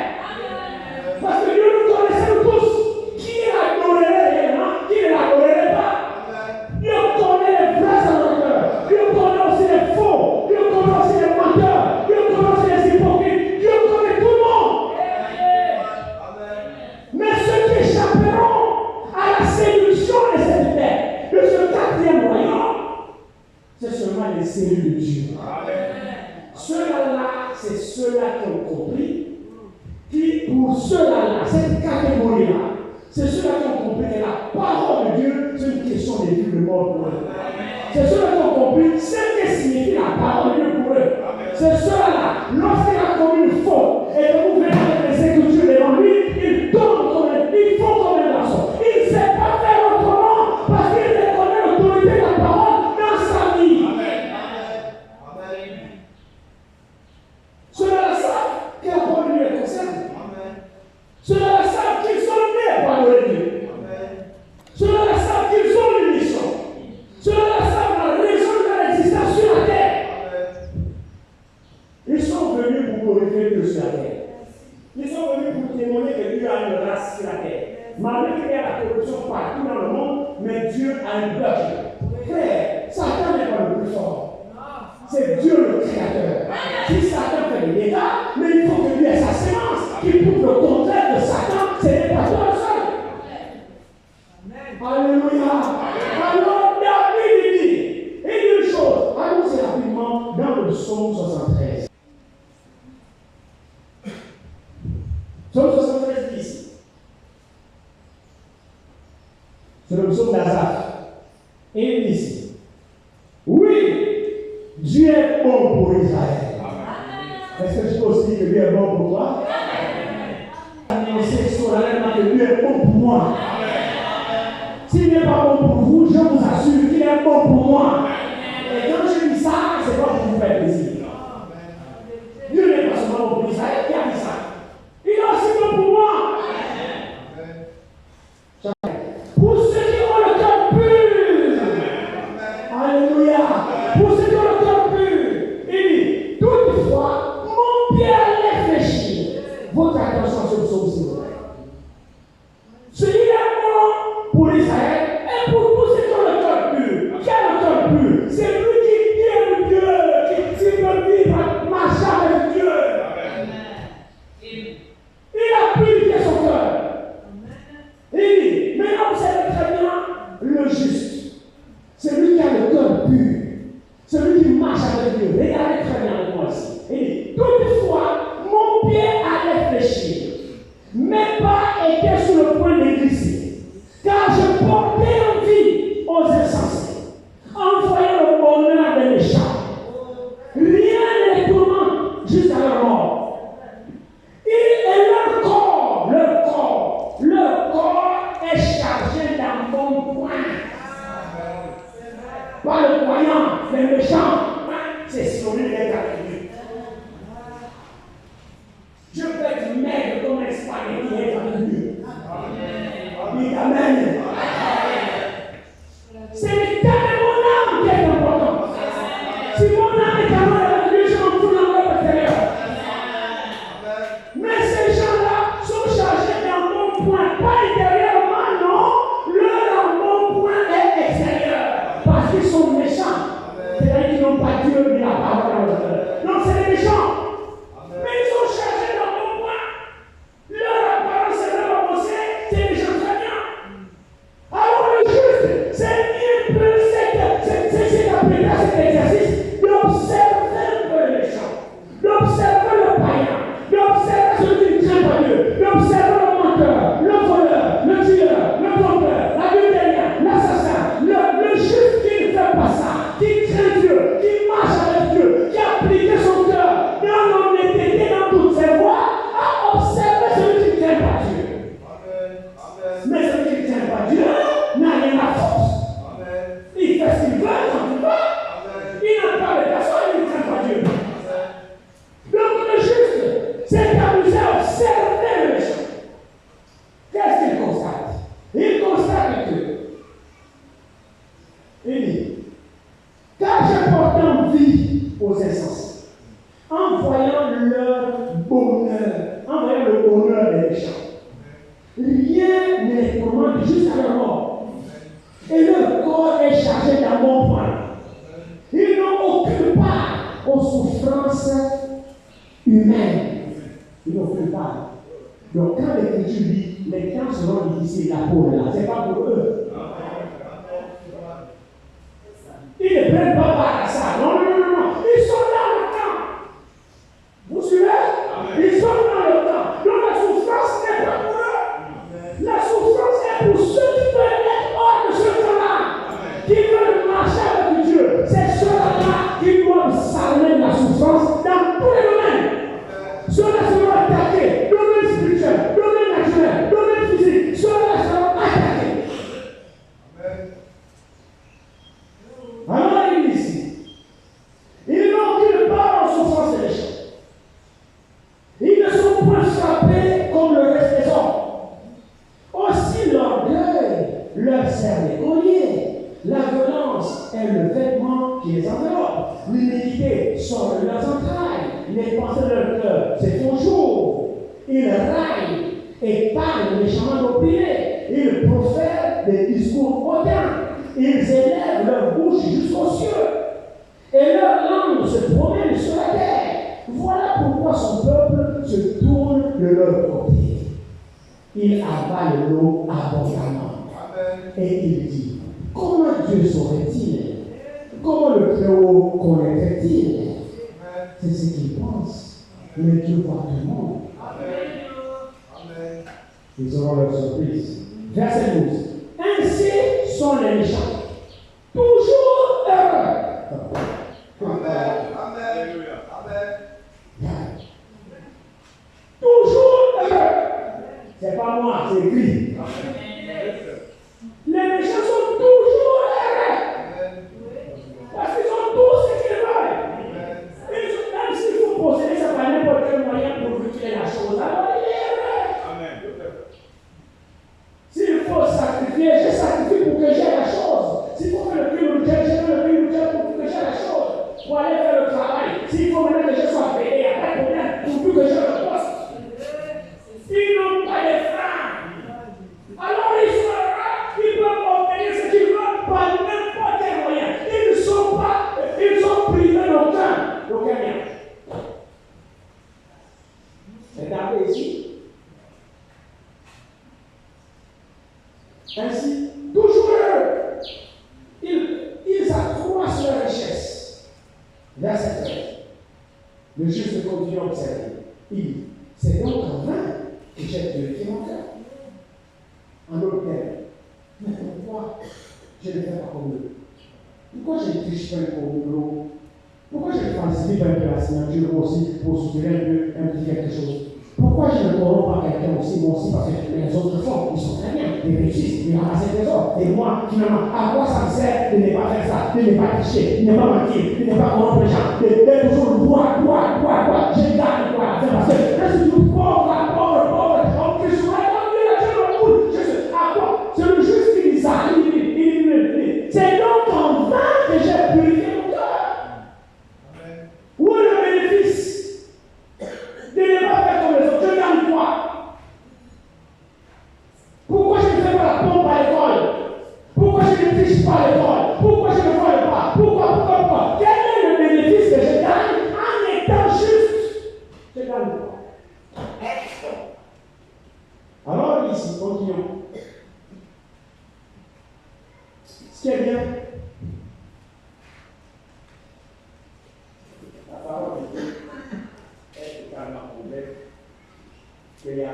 Parce que Dieu nous connaissait tous. Qui l'adorerait réellement, qui ne l'adorerait pas. Dieu connaît les vrais adorateurs. Dieu connaît aussi les faux. Dieu connaît aussi les menteurs. Dieu connaît aussi les hypocrites. Dieu connaît tout le monde. Mais ceux qui échapperont à la séduction de cette terre, de ce quatrième royaume, c'est seulement les cellules de Dieu. Ceux-là, c'est ceux-là qui ont compris. Qui, pour ceux-là, cette catégorie-là, c'est ceux-là qui ont compris que la parole de Dieu, c'est une question de vie de mort pour eux. C'est ceux-là qui ont compris ce que signifie la parole de Dieu pour eux. C'est ceux-là, lorsqu'il a commis une faute et que vous venez avec les écritures devant lui, ils tombent comme ils font comme un garçon. Il ne sait pas faire autrement parce qu'il reconnaît l'autorité de la parole dans sa vie. Ceux-là savent que la parole de Dieu les concerne. Ceux-là savent qu'ils sont nés pour adorer Dieu. Ceux-là savent qu'ils ont une mission. Ceux-là savent la raison de leur existence sur la terre. Ils sont venus pour glorifier Dieu sur la terre. Ils sont venus pour témoigner que Dieu a une race sur la terre. Malgré qu'il y a la corruption partout dans le monde, mais Dieu a un peuple. Frère, Satan n'est pas le plus fort. C'est Dieu le créateur. Si Satan fait des dégâts, mais il faut que lui ait sa sémence qui prouve le contraire de Satan, ce n'est pas toi le seul. C'est le psaume d'Azaph. Et il dit ici, oui, Dieu est bon pour Israël. Est-ce que je peux aussi dire que Dieu est bon pour toi? Annoncer solennellement que Dieu est bon pour moi. S'il n'est pas bon pour vous, je vous assure qu'il est bon pour moi. Et quand je dis ça, c'est pas pour vous faire plaisir. Dieu n'est pas seulement bon pour Israël, qui a dit ça. Il est aussi bon pour moi. Pour ceux qui ont le cœur pur. Alléluia. Pour ceux qui ont le cœur pur. Il dit, toutefois, mon pied a réfléchi. Votre attention sur le psaume, s'il vous plaît. Celui-là est bon pour Israël et pour tous ceux qui ont le cœur pur. Qui a le cœur pur? C'est lui qui aime Dieu, qui veut vivre, marcher avec Dieu. Il a purifié son cœur. Il dit, maintenant vous savez très bien le juste. Celui qui a le cœur pur. Celui qui marche avec Dieu. Regardez très bien avec moi ici. Il dit, toutefois, mon pied a réfléchi. Mes pas étaient sur le point de glisser. Car je portais envie aux insensés. En voyant le bonheur des méchants. Rien ne les tourmente jusqu'à leur mort. Et leur corps est chargé d'un bon point. Pas le croyant, les méchants, c'est celui qui est attribué. Je peux être maigre comme un spaghetti qui est attribué. Amen. Amen. C'est l'état de mon âme qui est important. Si mon âme est à moi avec lui, je m'en fous dans l'homme extérieur. Mais ces gens-là sont chargés d'un bon point, pas intérieurement, non. Leur bon point est extérieur. Parce qu'ils sont méchants. C'est-à-dire qu'ils n'ont pas Dieu ni la parole dans leur cœur. Non, c'est les méchants. Mais ils sont chargés d'un bon point. Leur apparence et leur pensée, c'est des gens très bien. Alors le juste, c'est mieux que c'est appelé à cet exercice d'observer un peu les méchants, d'observer le païen, d'observer celui qui ne craint pas Dieu, d'observer le menteur, le voleur, le tueur, le trompeur, l'adultère, l'assassin, le juste qui ne fait pas ça, qui craint Dieu, qui marche avec Dieu, qui a appliqué son cœur dans l'honnêteté dans toutes ses voies, à observer celui qui ne craint pas Dieu. Mais celui qui ne craint pas Dieu n'a rien à foutre. Il fait ce qu'il veut quand il veut. Il n'a pas de personne, il ne craint pas Dieu. Donc le juste s'est amusé à observer le méchant. Qu'est-ce qu'il constate? Il constate que il dit, car je porte envie aux insensés, en voyant leur bonheur, en voyant le bonheur des méchants. Rien ne les tourmente jusqu'à leur mort. Et leur corps est chargé d'un bon point. Ils n'ont aucune part aux souffrances humaines. Ils n'ont aucune part. Donc quand l'Écriture dit, les temps seront difficiles, la pauvre là, ce n'est pas pour eux. Ils ne prennent pas part à ça. Non. Ils sont dans le temps. Vous suivez? Ils sont dans le temps. Donc la souffrance n'est pas pour eux. La souffrance est pour ceux qui veulent être hors de ce temps-là. Qui veulent marcher avec Dieu. C'est ceux-là qui doivent s'armer de la souffrance dans tous les domaines. Ceux-là seront attaqués. Domaine spirituel, domaine naturel, domaine physique. Ceux-là seront attaqués. Alors il dit ici, ils n'ont aucune part en souffrance des méchants. Ils ne sont point frappés comme le reste des hommes. Aussi l'orgueil leur sert des colliers. La violence est le vêtement qui les enveloppe. L'iniquité sort de leurs entrailles. Les pensées de leur cœur se font jour. Ils raillent et parlent méchamment d'opiner. Ils profèrent des discours hautains. Ils élèvent leur bouche jusqu'aux cieux. Et leur langue se promène sur la terre. Voilà pourquoi son peuple se tourne de leur côté. Il avale l'eau abondamment. Et il dit, comment Dieu saurait-il? Comment le Très-Haut connaîtrait-il? C'est ce qu'il pense. Mais Dieu voit tout le monde. Ils auront leur surprise. Verset 12. Ainsi, sont les méchants. Toujours heureux. Amen. Amen. Amen. Toujours heureux. C'est pas moi, c'est écrit. Les méchants sont toujours heureux. Parce qu'ils ont tout ce qu'ils veulent. Même s'il faut posséder ça par n'importe quel moyen pour récupérer la chose, alors il est heureux. S'il faut sacrifier, je sacrifie pour que j'ai la chose. S'il faut faire le prix de Dieu, je fais le prix de Dieu pour que j'ai la chose. Pour aller faire le travail. S'il faut maintenant que je sois payé, il n'y a pas de problème pour que j'ai le poste. Ils n'ont pas de frein. Alors ils sont là, ils peuvent obtenir ce qu'ils veulent par n'importe quel moyen. Ils ne sont pas, ils sont privés d'aucun bien. Regardez ici. Ainsi, toujours ils accroissent leur richesse. Verset 13. Le juste continue à observer. C'est donc en vain que j'ai purifié mon cœur. En d'autres termes, mais pourquoi je ne fais pas comme eux? Pourquoi je ne triche pas comme eux? Pourquoi je ne falsifie pas un peu la signature aussi pour soutenir un petit quelque chose? Pourquoi je ne corromps pas quelqu'un aussi, moi aussi, parce que les autres font, ils sont très bien, ils réussissent, ils ramassent des trésors. Et moi, finalement, à quoi ça me sert de ne pas faire ça, de ne pas tricher, de ne pas mentir, de ne pas corrompre les gens, d'être toujours droit. Je garde quoi à faire parce que je suis pauvre, en plus, je à quoi? C'est le juste qui dit ça. C'est donc en vain que j'ai purifié mon cœur. Où est le bénéfice de ne pas faire comme les autres? Je gagne quoi? Pourquoi je ne fais pas la pompe à l'école? Pourquoi je ne triche pas à l'école? Pourquoi je ne vole pas? Pourquoi? Quel est le bénéfice que je gagne en étant juste? Je gagne quoi? Alors ici, continuons. Ce qui est bien, la parole de Dieu est totalement complète. Il n'y a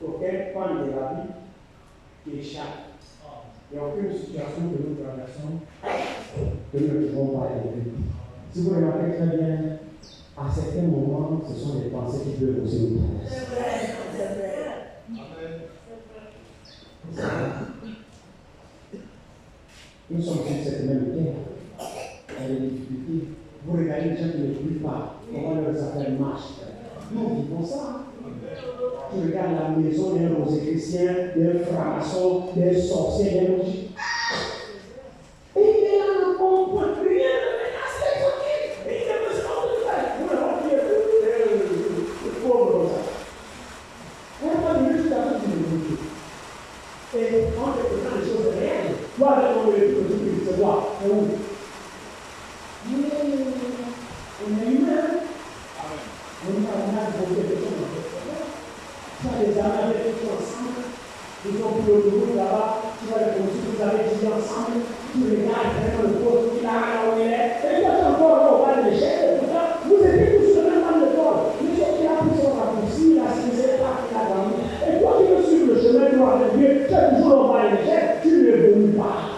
aucun point de la vie qui échappe. Il n'y a aucune situation que nous traversons que nous ne pouvons pas éviter. Si vous remarquez très bien, à certains moments, ce sont des pensées qui peuvent aussi nous traverser. Nous sommes sur cette même terre. Il y a des difficultés. Vous regardez les gens qui ne vivent pas, comment leurs affaires marchent. Nous vivons ça. Tu regardes la maison d'un rosicrucien, d'un franc-maçon, d'un sorcier, d'un magie. Et il est là, on ne comprend rien de menace, il est tranquille. Et il est besoin de faire. Vous le voyez, le pauvre comme ça. On va dire juste à tout le monde. Et en faisant les choses réelles, toi, avec ton époux, tu te vois, c'est où? On est humain. On n'a pas de quelque chose dans cette chose. Ça, les amis avaient tous ensemble. Ils ont pris l'autoroute là-bas. Tu vois les conduits, vous avez étudié ensemble. Tu regardes, vraiment le poste qu'il a là où il est. Et toi, tu es encore là au bas de l'échelle. Et tout ça. Vous étiez tous sur le même temps de l'école. Mais ce qu'il a pris son raccourci, il a scissé, il a gagné. Et toi qui veux suivre le chemin droit de Dieu, tu es toujours au bas de l'échelle. Tu ne l'évolues pas.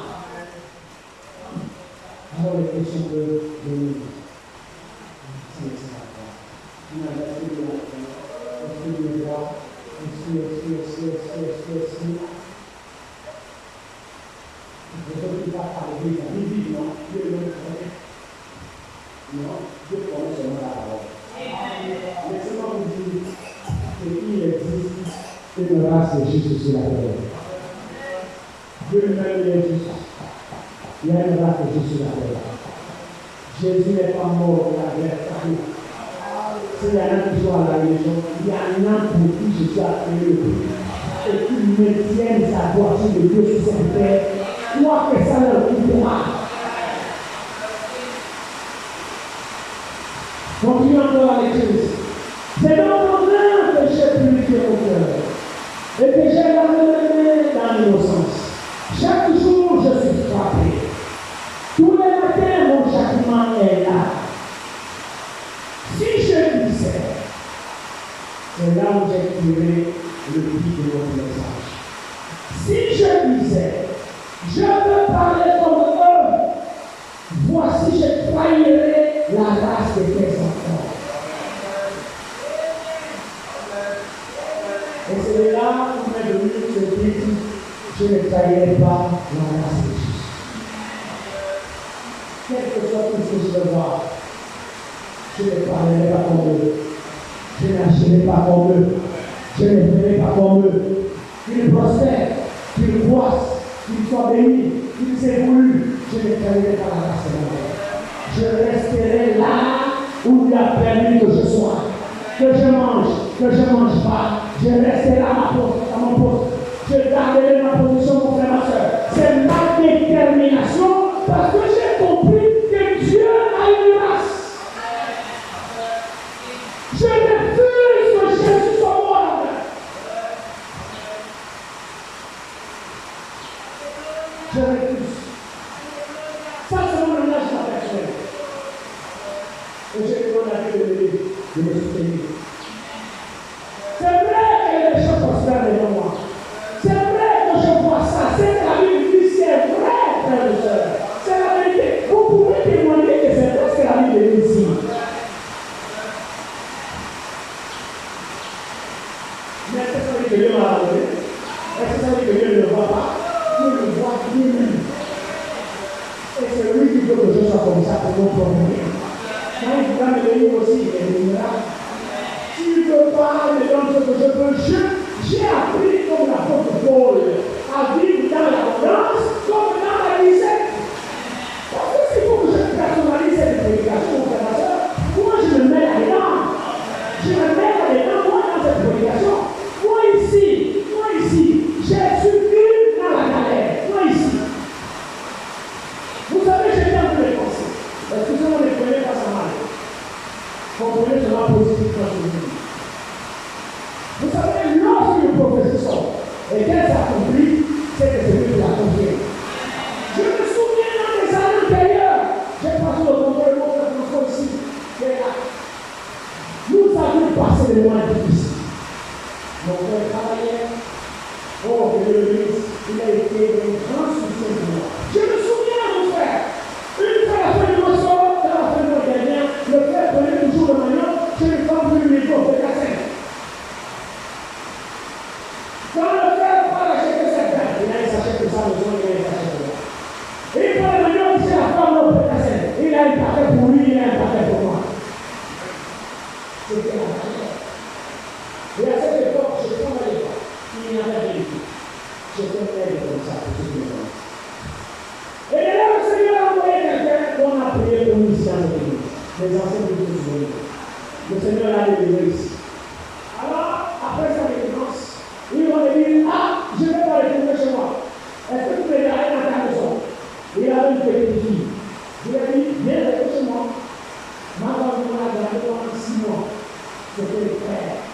Alors, les questions de on a la vie de la on fait des droits, aussi. Je ne peux pas parler de la vie, non, Dieu le connaît. Non, Dieu connaît seulement la parole. Laissez-moi vous dire qu'il existe une race de juste sur la terre. Dieu lui-même est juste. Il y a une race de juste sur la terre. Jésus n'est pas mort pour la guerre. S'il y en a qui sont à la religion, il y en a pour qui je suis appelé le prix. Et qui maintiennent sa voiture de Dieu sur cette terre, quoi que ça leur coûtera. Continuons encore avec Jésus. C'est donc en vain que j'ai purifié mon cœur et que j'ai l'amené dans l'innocence. Chaque jour, je suis frappé. Tous les matins, mon châtiment est là. Si je disais, c'est là où j'ai tiré le prix de votre message. Si je disais, Je veux parler comme eux. Voici, je trahirai la race de tes enfants. Et c'est là où on est venu se dire, je ne trahirai pas la race de Jésus. Quel que soit tout ce que je veux voir, je ne parlerai pas comme eux. Je n'agirai pas comme eux. Je ne ferai pas comme eux. Qu'ils prospèrent, qu'ils croissent, qu'ils soient bénis, qu'ils s'évoluent. Je ne trahirai pas la race de mon Père. Je resterai là où il a permis que je sois. Que je mange pas. Je resterai à mon poste. Je garderai ma position, mon frère, ma soeur. C'est ma détermination parce que j'ai compris que Dieu a une race. Je refuse que Jésus soit mort. Je refuse. Ça, c'est mon engagement personnel. Et j'ai demandé à Dieu de me soutenir. C'est vrai que les choses prospèrent devant moi. C'est vrai que je vois ça. C'est la Bible dit, c'est vrai, frère et soeur. C'est la vérité. Vous pouvez témoigner que c'est vrai ce que la Bible dit ici. Mais est-ce que ça veut dire que Dieu m'a abandonné? Est-ce que ça veut dire que Dieu ne le voit pas? Dieu le voit lui-même. Et c'est lui qui veut que je sois comme ça pour mon premier. Quand il va me venir aussi, il me dira, tu ne peux pas me donner ce que je veux. J'ai appris comme l'apôtre Paul à vivre dans l'abondance comme dans la misère. Parce que s'il faut que je personnalise cette prédication, mon frère, ma soeur, moi je me mets là-dedans. Je me mets là-dedans, moi dans cette prédication. Moi ici, j'ai suivi dans la galère. Moi ici. Vous savez, j'ai bien vu les pensées. Excusez-moi, ne prenez pas ça mal. Comprenez cela positivement sur vous. Vous savez, lorsque le prophète sort, et qu'elle s'accomplit, c'est que c'est lui qui l'a accompli. Je me souviens dans les années antérieures, j'ai passé le contrôle de mon frère ici, qui est là. Nous avions passé des mois difficiles. Mon frère travaillait. Oh, que Dieu le bénisse, il a été un grand soutien pour moi. Je me souviens, mon frère, une fois la fin du mois sort, dans la fin du mois dernier, le frère prenait toujours le maillot, je ne prends plus le micro, c'est cassé. Quand le frère part acheter cette dame, il a un sachet de ça, il a un sachet de ça. Et il prend le maillot, il sait la femme, le frère cassé. Il a un paquet pour lui, il a un paquet pour moi. C'était la manière. Et à cette époque, je ne travaillais pas. Il n'y avait rien. Je faisais comme ça pour tout le monde. Et là, le Seigneur a envoyé quelqu'un qu'on a prié pour nous ici dans l'église. Les anciens de Dieu. Le Seigneur a délivré ici. Alors, après sa délivrance, ils vont me dire, ah, je ne vais pas retourner chez moi. Est-ce que tu peux aller dans ta maison? Il avait une petite fille. Je lui ai dit, viens rester chez moi. Ma femme m'a gardé pendant 6 mois. C'était le frère.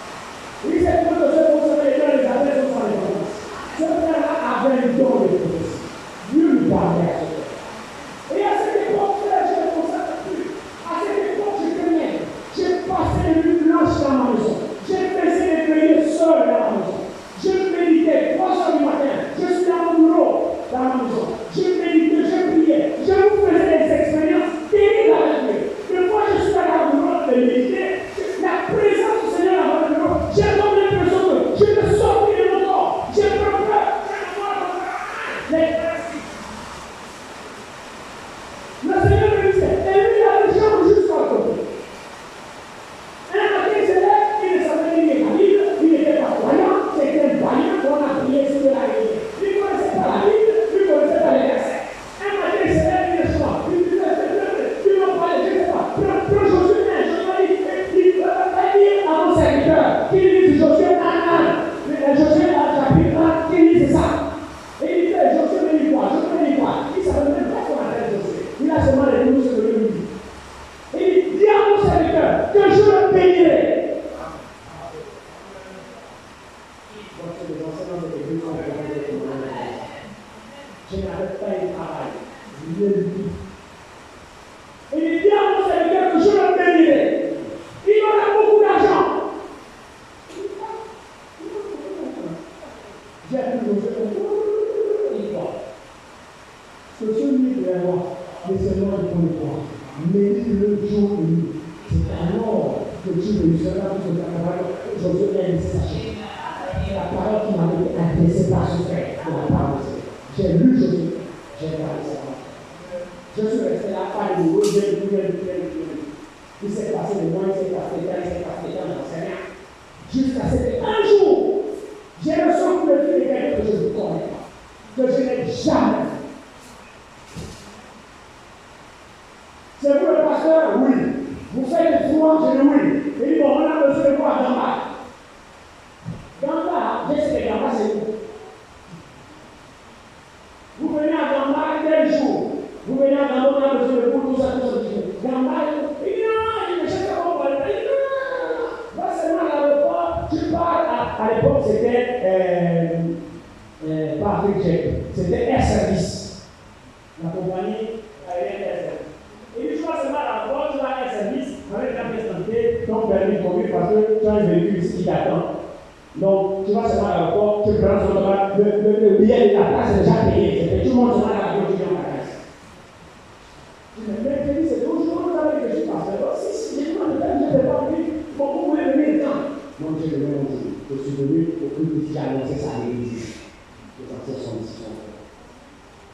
Il s'est dit que ce qu'on se fait dans les adresses sont sans les promesses. Ce frère-là avait un don de prophétie. Dieu lui parlait à ce frère. Et à cette époque, je ne consacre plus. À cette époque, je tenais. J'ai passé les nuits blanches dans ma maison. J'ai fait des prières seul dans ma maison. Je méditais 3 heures du matin. Je suis dans mon bureau, dans ma maison. Je méditais, je priais. Je vous faisais des expériences terribles avec Dieu. Une fois, je suis allé dans mon bureau de méditer. La présence du Seigneur dans mon bureau. J'ai comme l'impression que je me sortis de mon corps. J'ai peur. Le Seigneur me disait, et lui, il a des gens jusqu'à côté. Un matin, il se lève, il ne savait ni lire la Bible, il n'était pas croyant, c'était un vaillant qu'on a prié sur la Bible. Il ne connaissait pas la Bible, il ne connaissait pas les versets. Un matin, il se lève, il est soir, il disait, il m'a parlé, je ne sais pas, prends Josué 1, il va dire à mon serviteur, qu'il lise Josué 1, Josué chapitre 1, qu'il lise ça. Et il disait, Josué me dit quoi, Josué me dit quoi, il ne savait même pas comment appelle Josué. Il a seulement les mots sur le livre. Et il dit à mon serviteur que je le payerai. Je n'avais pas eu de travail. Je lui ai dit. Et il dit à mon serviteur que je le payerai. Il aura beaucoup d'argent. J'ai pu le faire. Il doit. première fois, mais seulement une première fois. Médite-le jour et nuit. C'est alors que tu réussiras tout ce que tu as parlé. Aujourd'hui, il y a une sachet. C'est la parole qui m'a été adressée par ce frère de la parole. J'ai lu Josué, j'ai parlé ça. Je suis resté là, pas de nouveau, j'ai lu. Il s'est passé de moi, il s'est passé dans l'enseignant. Jusqu'à ce qu'un jour, j'ai reçu le fil de quelqu'un que je ne connais pas, que je n'ai jamais vu. C'est vous le pasteur? Oui. Vous faites des soins? Je dis oui. Il dit bon, on a besoin de voir Gamba. Gamba, je sais que Gamba c'est vous. Vous venez à Gamba quel jour? Vous venez à Gamba, on a besoin de vous, tout ça. Gamba, il dit non, je ne sais pas comment. Il dit non. Là seulement à l'aéroport, tu pars. À l'époque, c'était pas Afrique Jet, c'était Air Service. La compagnie aérienne Air Service. Et une fois seulement à l'aéroport, tu vas à Air Service avec ta pièce d'identité, ton permis de conduire parce que tu as un véhicule ici qui t'attend. Donc, tu vas seulement à l'aéroport, tu prends son le billet de la place est déjà payé. C'est tout le monde seulement à l'aéroport, tu viens en vacances. Mais c'est toujours avec que je passe. Alors, si j'ai pas de temps, je ne vais pas venir. Bon, vous pouvez venir quand? Non, je vais mon jour. Je suis venu au plus petit, j'ai annoncé ça à l'église. Les enfants sont ici.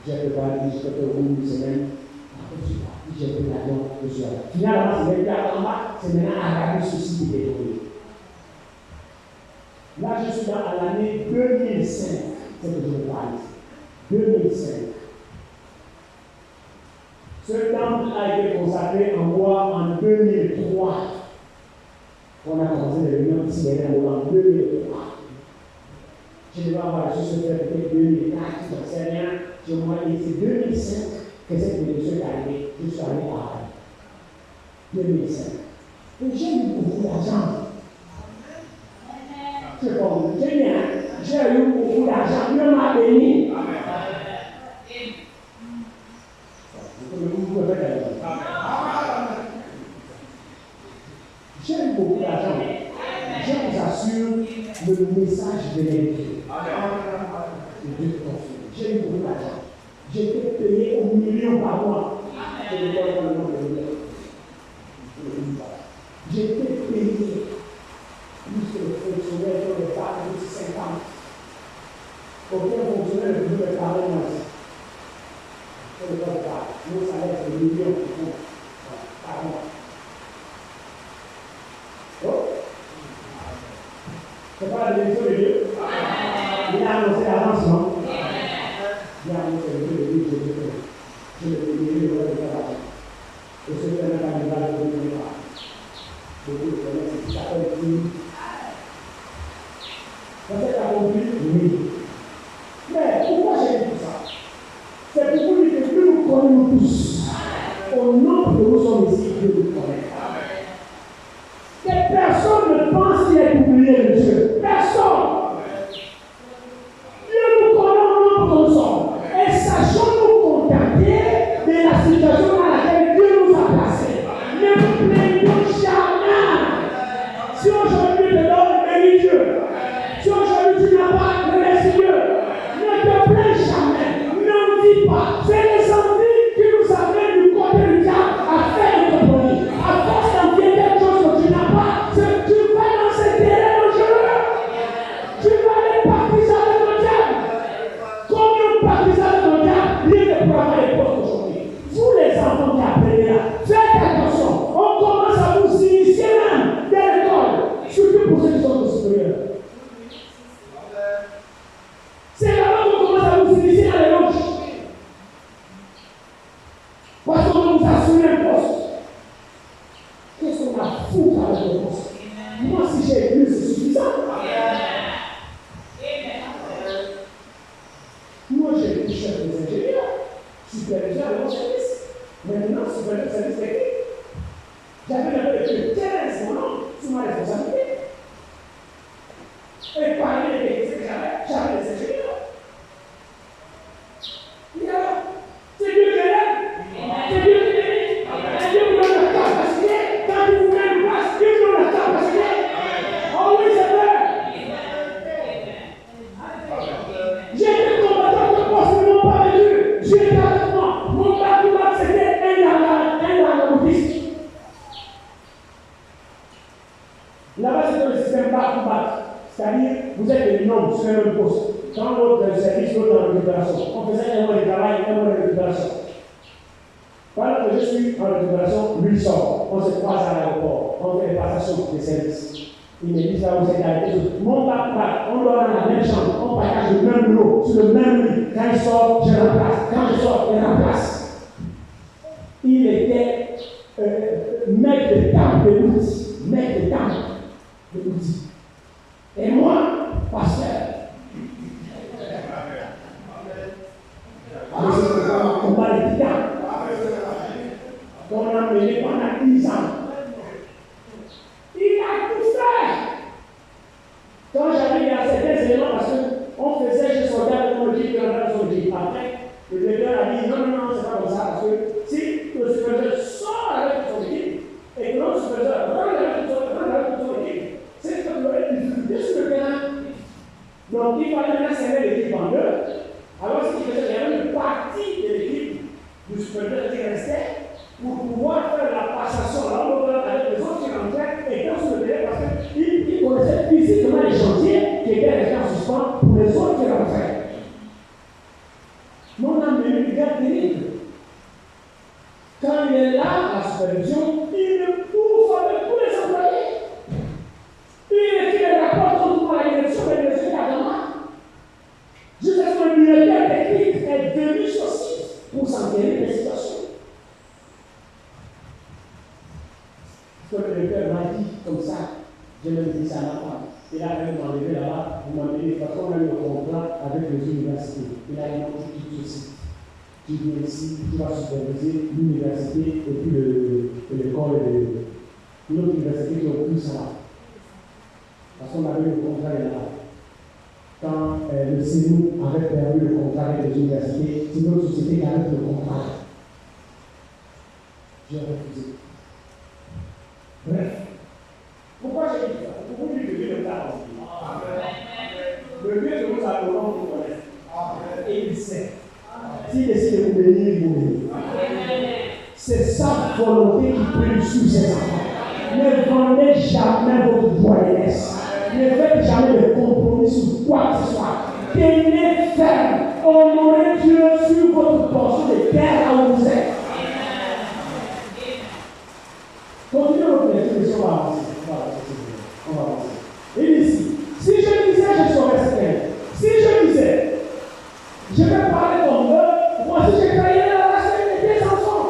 J'ai préparé jusqu'à une semaine. Après, je suis parti, j'ai pris l'avion, je suis allé. Finalement, c'est même pas en bas, c'est maintenant à Arabie Saoudite qui est détruit. Là, je suis dans l'année 2005, c'est que je vous parle. 2005. Ce temple a été consacré en moi en 2003. On a commencé les réunions ici en 2003. Je devais avoir reçu ce fait peut-être 2004, je ne sais rien. Je m'en ai dit c'est 2005 que cette bénédiction est arrivée. Je suis allé à 2005. Et j'ai eu beaucoup d'argent. C'est bon, j'ai bien. J'ai eu beaucoup d'argent. Dieu m'a béni. J'ai eu beaucoup d'argent. Je vous assure, le message de l'église. J'ai eu beaucoup d'argent. J'étais payé au million par mois. J'étais payé plus que le fonctionnaire de l'État de 50. Aucun fonctionnaire ne pouvait parler moins. C'est le cas de ça. Nos salaires, c'est le million par mois. Oh! C'est pas la bénédiction de Dieu. Il a annoncé l'avancement. Il a annoncé le Dieu de Dieu. Je le payé le reste de l'argent. Et ce n'est pas une valeur de Dieu. Beaucoup de connaissent ce qui s'appelle Dieu. Vous avez compris? Oui. Mais pourquoi j'ai dit tout ça? C'est pour vous dire que Dieu nous connaît nous tous. Au nombre de nous sommes ici, Dieu nous connaît. Que personne ne pense qu'il est oublié de Dieu. Personne. Dieu nous connaît au nombre que nous sommes. Et sachons-nous contenter de la situation dans laquelle Dieu nous a placés. Ne nous plaignons jamais. Si aujourd'hui tu donnes, bénis Dieu. Si aujourd'hui tu n'as pas, remercie Dieu. Ne te plains jamais. Ne dis pas. C'est les envies qui nous amènent du côté du diable à faire notre politique. À force d'envier quelque chose que tu n'as pas, tu vas dans ce terrain dangereux. Tu vas aller partir avec le diable. Comme nous partisans avec le diable, rien ne pourra faire les postes aujourd'hui. Vous les enfants qui apprenez là, faites attention. On commence à vous initier même dès l'école, surtout pour ceux qui sont au supérieur. C'est là-bas qu'on commence à vous initier dans les loges. Parce qu'on nous a soumis un poste. Qu'est-ce qu'on a foutu avec le poste? Moi, si j'ai écrit, c'est suffisant. Moi, j'ai été chef des ingénieurs, superviseur de mon service. Maintenant, superviseur de service technique. J'avais le plus 15 mon nom sous ma responsabilité. Et parmi les techniciens que j'avais des ingénieurs. Et alors, c'est Dieu qui aide. C'est Dieu qui bénit. C'est Dieu qui donne la capacité. Quand il vous met une place, Dieu vous donne la capacité. Oh oui, c'est vrai. J'ai été combattant de poste, ils ne m'ont pas vécu. Dieu est avec moi. Mon père C'est-à-dire, vous êtes des binômes sur le même poste. Dans votre service, l'autre en récupération. On faisait un mois de travail, un mois de récupération. Pendant que je suis en récupération, lui sort. On se croise à l'aéroport. On fait des passations de service. Il me dit ça, vous êtes arrêté. Mon papa, on dort dans la même chambre. On partage le même bureau, sur le même lit. Quand il sort, je remplace. Quand je sors, il remplace. Il était maître de table de l'outil. Maître de table de l'outil. Et moi, pasteur. Alors, c'est un combat de titans. Qu'on a mené pendant 10 ans. Il a tout fait. Quand j'arrive à certains éléments, parce qu'on faisait, je sortais avec mon équipe, et on avait son équipe. Après, le directeur a dit non, c'est pas comme ça, parce que si le superviseur sort avec son équipe, et que l'autre superviseur rentre avec son équipe, c'est que vous aurez une difficulté sur le terrain. Donc, il fallait maintenant serrer l'équipe en deux. Alors, ce qui faisait, il y avait une partie de l'équipe du superviseur qui restait pour pouvoir faire la passation là, avec les autres qui rentraient et dans le terrain parce qu'il connaissait physiquement les chantiers qui étaient restés en suspens pour les autres qui rentraient. Mon âme est une garde terrible. Quand il est là, la supervision, il ne couvre avec tous les employés. Il écrit les rapports contre la direction de l'élection d'Adama. Jusqu'à ce que le directeur technique est venu sur site pour s'enquérir des situations. Ce que le directeur m'a dit comme ça, je me dis ça là-bas. Il a même enlevé là-bas, vous m'avez dit, parce qu'on a eu le contrat avec les universités. Il a dit, tout ceci. Tu viens ici, tu vas superviser l'université et puis l'école de l'autre université qui ont pris ça. Parce qu'on avait le contrat là. Quand le CNU avait perdu le contrat avec les universités, c'est notre société qui avait le contrat. J'ai refusé. Bref. Pourquoi j'ai dit ça? Pour vous dire que Dieu nous a le Dieu que nous adorons nous connaît. Et il sait. S'il décide de vous bénir, il vous bénit. C'est sa volonté qui prime sur ses enfants. Ne vendez jamais votre joyeuse. Ne faites jamais de compromis sur quoi que ce soit. Tenez ferme. Honorez Dieu sur votre portion de terre là où vous êtes. Continuez votre lecture, on va avancer. On va avancer. Il dit ici, si je disais, je serais certain. Si je disais, je vais parler comme eux, moi si je travaillais dans la scène des enfants.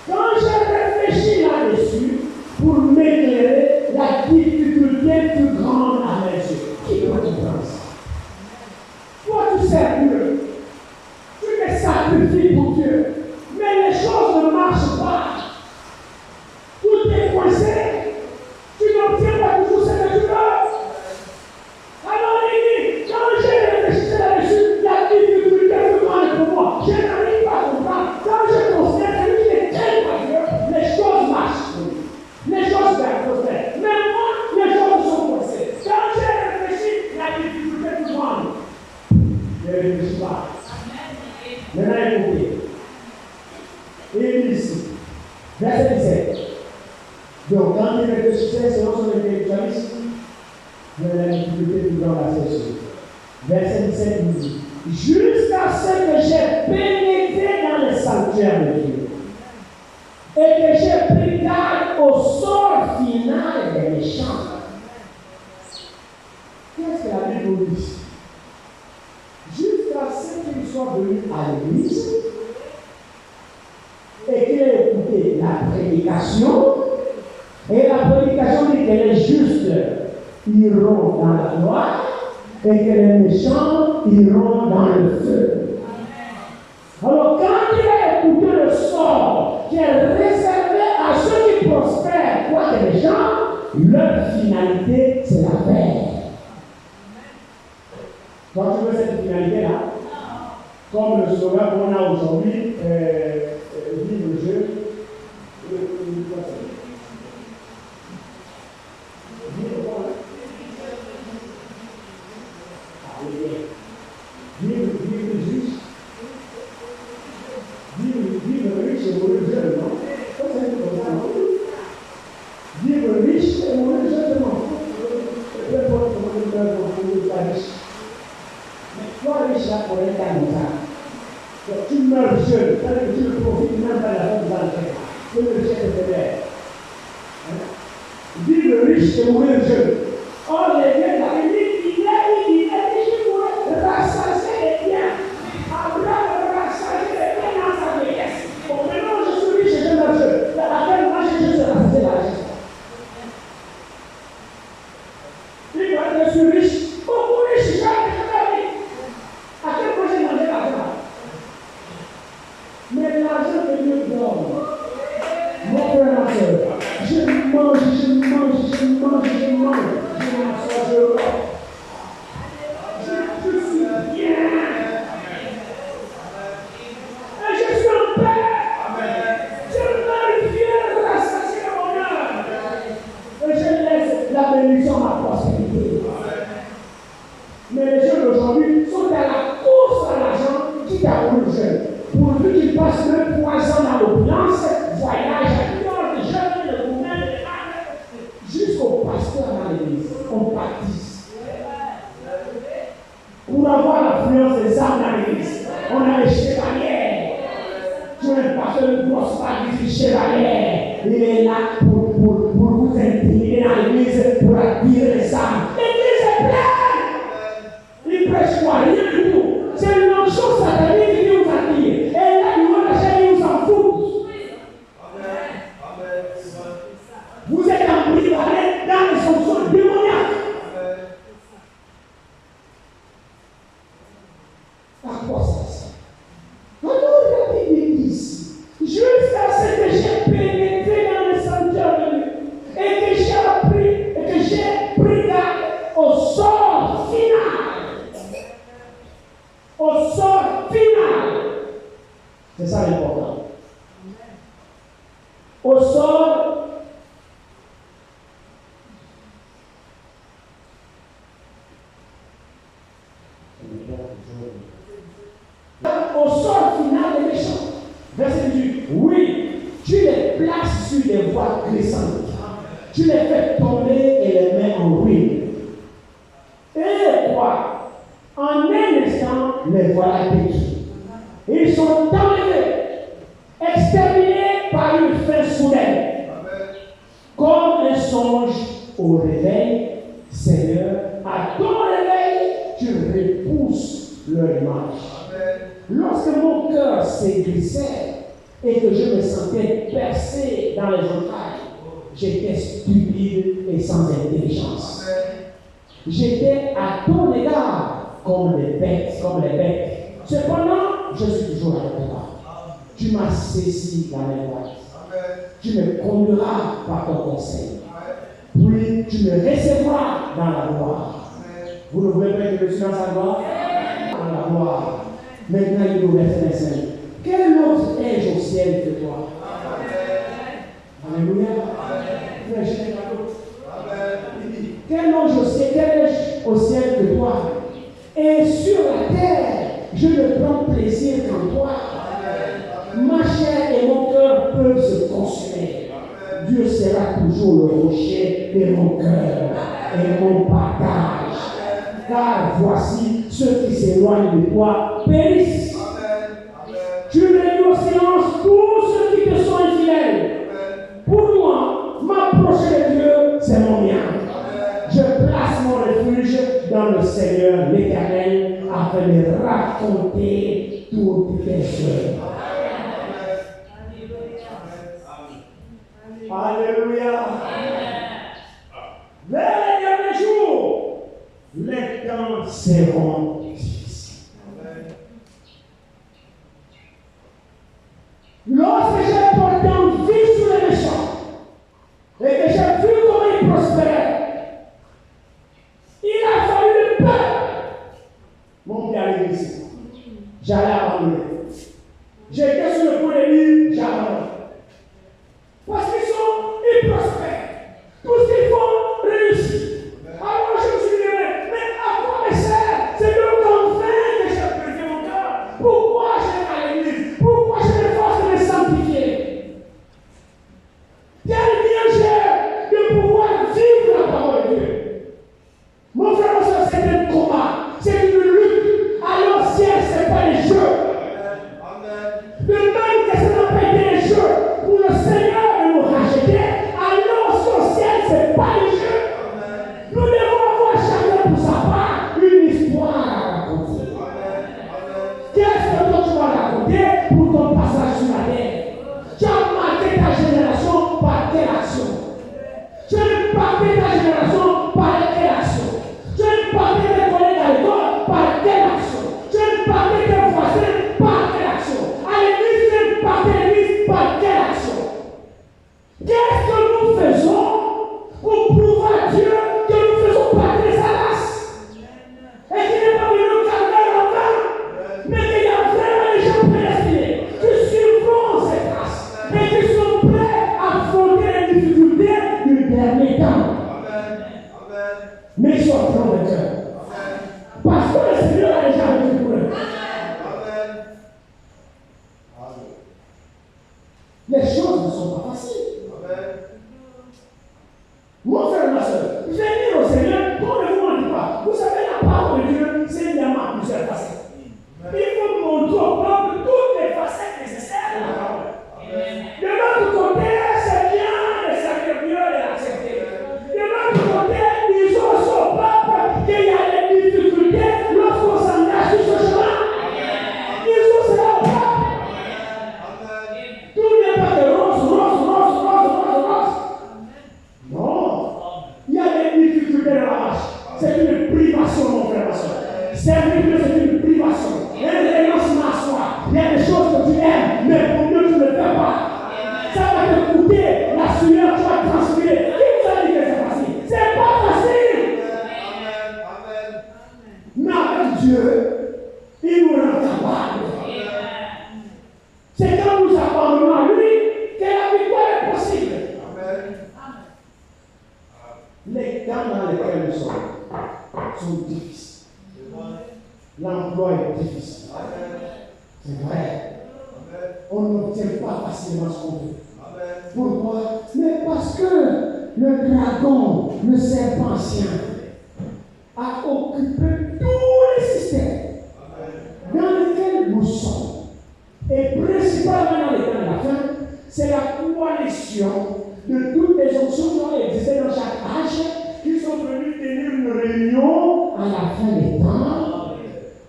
Quand j'ai réfléchi là-dessus, pour m'éclairer, la difficulté plus grande à mes yeux. Qui doit comprendre ça? Toi, tu sais Dieu. Tu te sacrifies pour Dieu. Mais les choses ne marchent pas. Tout est coincé. Tu n'obtiens pas toujours ce que tu veux. Alors il dit, quand j'ai réfléchi là-dessus, la difficulté plus grande pour moi. Je n'arrive pas à comprendre. Quand je considère que lui est tellement Dieu, les choses marchent pour lui. Les choses prospèrent. Mais moi, les choses sont coincées. Quand j'ai réfléchi, la difficulté plus grande. Je ne réfléchis pas. Maintenant, écoutez. Il dit ici, verset 17. Donc, quand il réfléchissait selon son intellectualisme, il y a la difficulté plus grande à ses yeux. Verset 17 nous dit, jusqu'à ce que j'ai pénétré dans le sanctuaire de Dieu et que j'ai pris garde au sort final des méchants. Qu'est-ce que la Bible nous dit? Jusqu'à ce qu'il soit venu à l'église et qu'il ait écouté la prédication, et la prédication dit que les justes iront dans la gloire et que les méchants iront dans le feu. Alors, quand il a écouté le sort qui est réservé à ceux qui prospèrent, quoi que les gens, leur finalité, c'est la paix. Toi, tu veux cette finalité-là? Comme le slogan qu'on a aujourd'hui, vive le jeu. Vive juste. Vive riche et mourir jeune, non? Ça, c'est comme ça, non? Vivre riche et mourir jeune, non? riche là pour être comme ça. Donc tu meurs jeune, parce que tu ne profites même pas de la bonne santé. C'est le chef de l'ère. Vivre riche et mourir jeune. Or, les vieux, là, il dit, je pourrais rassasier les biens. Abraham rassasier les biens dans sa vieillesse. Bon, maintenant, je suis riche et je meurs jeune. À quel moment je suis rassasier la richesse? Il doit être, je suis riche. Beaucoup riche, j'ai jamais vie. À quel point j'ai mangé l'argent? Mais l'argent que Dieu donne, mon frère, ma soeur, je mange, je m'assois, je dors. Je suis bien. Et je suis en paix. Je me fier de la sacrée honneur. Et je laisse la bénédiction à ma prospérité. Mais les jeunes d'aujourd'hui sont à la course à l'argent qui t'appelle jeune. Pourvu qu'ils passent le poison dans l'opulence, voyage à New York, jeunes, le gouvernement, jusqu'au pasteur dans l'église. On baptise. Pour avoir l'affluence des âmes dans l'église, on a les chevaliers. Tu es un pasteur de grosse partie chevalier. Il est là pour vous intimider dans l'église, pour attirer les âmes. L'église est pleine. Il prêche quoi? Rien du tout. C'est une autre chose satanique qui nous attire. Et là, nous, la chaîne, ils s'en foutent. Vous êtes emprisonnés dans les fonctions démoniaques. À quoi ça sert? Alors, regardez l'église. Jusqu'à ce que j'ai pénétré dans le sanctuaire de Dieu et que j'ai appris et que j'ai pris garde au sort final. Au sort final. C'est ça l'important. Au sort final des méchants. Verset 18. Oui, tu les places sur des voies glissantes. Tu les fais tomber et les mets en ruine. Et quoi? En un instant, les voilà détruits. Ils sont enlevés, exterminés par une fin soudaine. Comme un songe au réveil, Seigneur, à ton réveil, tu repousses leur image. Lorsque mon cœur s'aigrissait et que je me sentais percé dans les entrailles, j'étais stupide et sans intelligence. J'étais à ton égard comme les bêtes. Cependant, je suis toujours avec toi. Tu m'as saisi dans les voies. Tu me conduiras par ton conseil. Puis tu me recevras dans la gloire. Vous ne voulez pas que je suis dans sa gloire? Dans la gloire. Maintenant, il nous verset 25. Quel autre ai-je au ciel que toi? Alléluia. Quel ange au ciel que toi? Et sur la terre, je ne prends plaisir qu'en toi. Ma chair et mon cœur peuvent se consumer. Dieu sera toujours le rocher de mon cœur et mon partage. Car voici, ceux qui s'éloignent de toi périssent. Tu réduis au silence tous ceux qui te sont infidèles. Pour moi, m'approcher de Dieu, c'est mon bien. Je place mon refuge dans le Seigneur l'Éternel afin de raconter toutes tes œuvres. Alléluia. Vers les derniers jours, les temps seront difficiles. Lorsque j'ai porté en vie sur les méchants et que j'ai vu comment ils prospéraient, il a fallu le peuple. Mon pied allait ici. J'allais abandonner. J'étais sur le point de dire, j'abandonne. Parce ils prospèrent. Tout ce qu'ils font réussit. Alors je me suis dit, mais à quoi me sert? C'est de convaincre que j'ai perdu mon cœur. Pourquoi je vais à l'église? Pourquoi je m'efforce de me sanctifier? Quel bien j'ai de pouvoir vivre la parole de Dieu. Mon frère, c'est un combat, c'est une lutte. Alors si Servir Dieu, c'est une privation. Il y a des renoncements à soi. Il y a des choses que tu aimes, mais pour Dieu, tu ne le fais pas. Ça va te coûter la sueur, tu vas transpirer. Qui vous a dit que c'est facile? C'est pas facile. Mais avec Dieu, il nous rend capables. C'est quand nous abandonnons à lui que la victoire est possible. Les temps dans lesquels nous sommes sont difficiles. L'emploi est difficile. C'est vrai. On n'obtient pas facilement ce qu'on veut. Pourquoi? Mais parce que le dragon, le serpent ancien, a occupé tous les systèmes dans lesquels nous sommes. Et principalement dans les temps de la fin, c'est la coalition de toutes les options qui ont existé dans chaque âge, qui sont venus tenir une réunion à la fin des temps,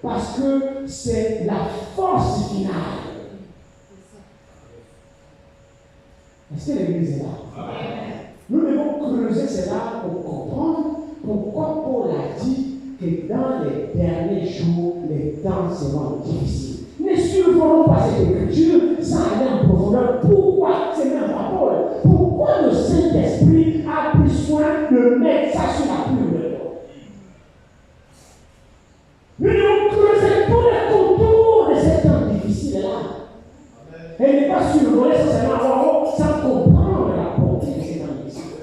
parce que c'est la force finale. Est-ce que l'Église est là? Nous devons creuser cela pour comprendre pourquoi Paul a dit que dans les derniers jours, les temps seront difficiles. Ne survolons pas cette écriture sans aller en profondeur. Pourquoi? C'est même pas Paul. Pourquoi le Saint-Esprit a pris soin de mettre ça sur la plume de Paul? Nous devons creuser tous les contours de ces temps difficiles-là. Et ne pas survoler seulement sans comprendre la portée de ces temps difficiles.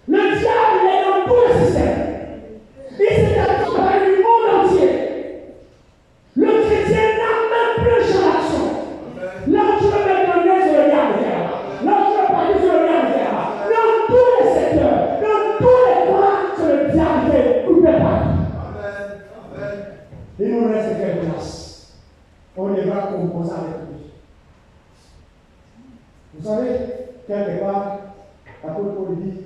Le diable est dans tout le système. Il s'est accompagné du monde entier. Le chrétien n'a même plus de champ d'action. Là où tu veux mettre un nez sur le diable, c'est là-bas. Là où tu veux parler sur le diable, c'est là-bas. Dans tous les secteurs, dans tous les coins, c'est le diable qui est coupé par. Il nous reste quelle place? On devra composer avec lui. Vous savez, quelque part, l'apôtre Paul dit,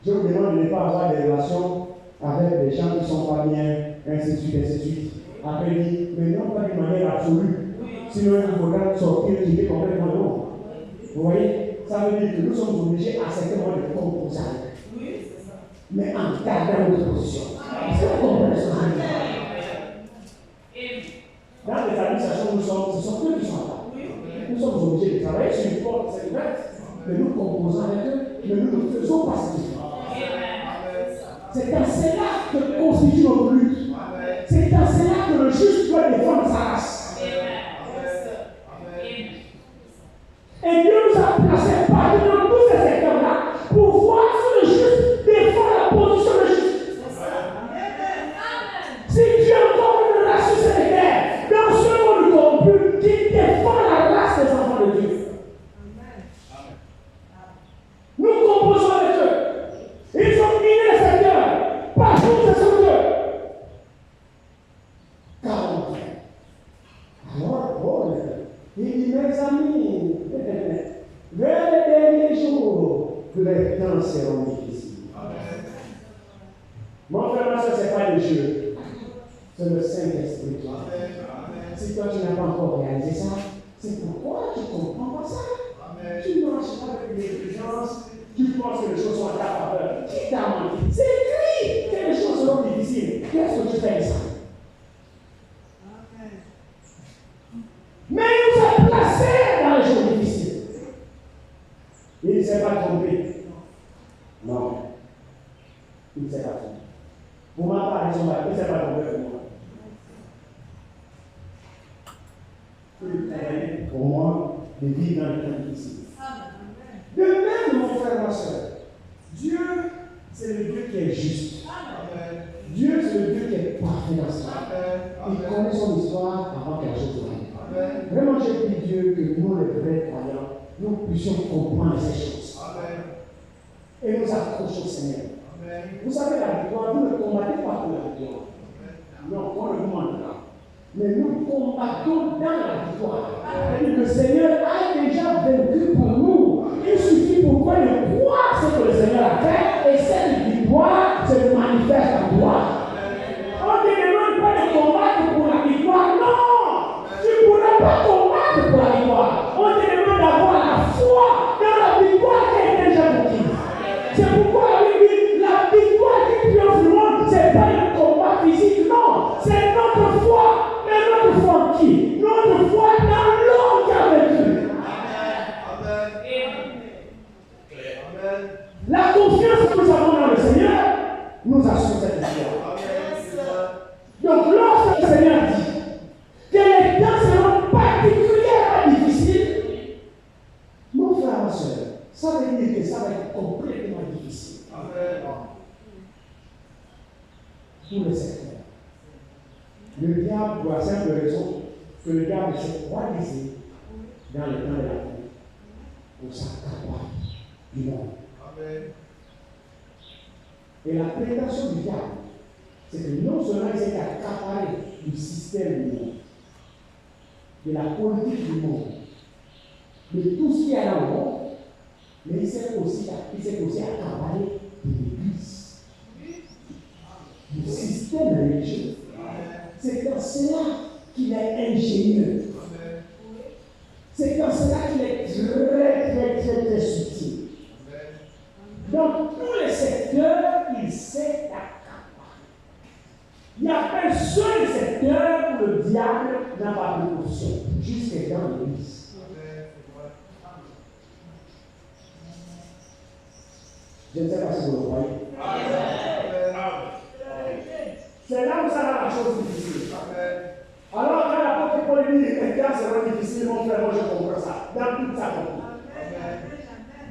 je vous demande de ne pas avoir des relations avec des gens qui ne sont pas bien, ainsi de suite, ainsi de suite. Après, il dit, mais non pas d'une manière absolue. Sinon, il faudra sortir, quitter complètement le monde. Vous voyez, ça veut dire que nous sommes obligés à certains moments de composer avec lui. Mais en gardant notre position. Est-ce que vous comprenez ce que je veux dire? Dans les administrations, ce sont eux qui sont là. Nous sommes obligés de travailler sur une porte, c'est ouverte. Mais nous composons avec eux, mais nous ne faisons pas ce qu'ils font. C'est dans cela que constitue notre lutte. C'est dans cela que le juste doit défendre sa race. Et Dieu nous a placés partout dans tous ces secteurs-là pour voir si le juste défend la position de juste. Si Dieu encore une race sur cette terre, dans ce monde corrompu, qui défend la race des enfants de Dieu. Nous composons avec eux. Ils ont miné les secteurs. Partout, ce sont eux. Alors, Paul, il dit, mes amis, vers les derniers jours, les temps seront difficiles. Mon frère, ma soeur, ce n'est pas le jeu. C'est le Saint-Esprit. Si toi, tu n'as pas encore réalisé ça, c'est pourquoi tu ne comprends pas ça. Tu ne marches pas avec l'exigence. Tu penses que les choses sont à ta faveur. Qui t'a menti? C'est écrit que les choses seront difficiles. Qu'est-ce que tu fais de ça? Mais il nous a placés dans les jours difficiles. Il ne s'est pas trompé. Non. Il ne s'est pas trompé. Pour ma part, il ne s'est pas trompé pour moi. Pour moi, de vivre dans le temps difficile. De même, mon frère, ma soeur, Dieu, c'est le Dieu qui est juste. Dieu, c'est le Dieu qui est parfait dans sa vie. Il connaît son histoire avant quelque chose arrive. Vraiment, je prie Dieu que nous, les vrais croyants, nous puissions comprendre ces choses. Et nous accrocher au Seigneur. Vous savez, la victoire, vous ne combattez pas pour la victoire. Non, on le demande là. Mais nous combattons dans la victoire. Et le Seigneur a déjà vaincu pour nous. Il suffit pour qu'on croire ce que le Seigneur a fait, et cette victoire se manifeste en toi. On ne demande pas de combattre pour la victoire, non! Tu ne pourras pas combattre pour la victoire. On te demande d'avoir la foi dans la victoire qui est déjà acquise. C'est pourquoi il dit la victoire qui triomphe cette histoire. Donc, lorsque le Seigneur dit que les temps seront particulièrement difficiles, mon frère, ma soeur, ça veut dire que ça va être complètement difficile. Pour le secteur. Le diable, pour la simple raison que le diable s'est croisé dans le temps de la vie pour s'accaparer du monde. Et la prétention du diable, c'est que non seulement il s'est accaparé du système du monde, de la politique du monde, de tout ce qu'il y a dans le monde, mais il s'est aussi accaparé de l'Église, du système religieux. C'est dans cela qu'il est ingénieux. C'est dans cela qu'il est très subtil. Dans tous les secteurs, il s'est accaparé. Il n'y a qu'un seul secteur où le diable n'a pas de position, jusque dans l'Église. Je ne sais pas si vous le croyez. C'est là où ça rend la chose difficile. Alors, quand l'apôtre Paul dit que les temps seront difficiles, mon frère, moi je comprends ça. Dans toute sa vie.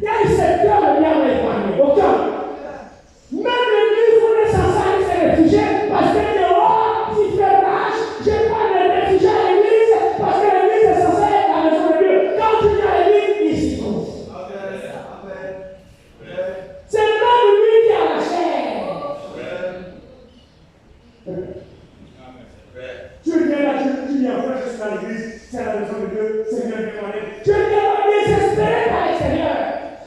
Quel secteur le diable a épargné? Aucun. Même l'église où on est censé aller se réfugier, parce que dehors, s'il fait rage, je n'ai pas de réfugier à l'église, parce que l'église est censée être la maison de Dieu. Quand tu viens à l'église, il s'y trouve. C'est même lui qui a la chair. Tu viens là, tu viens, frère, je suis dans l'église, c'est la maison de Dieu, c'est bien demandé. Tu viens désespéré par l'extérieur.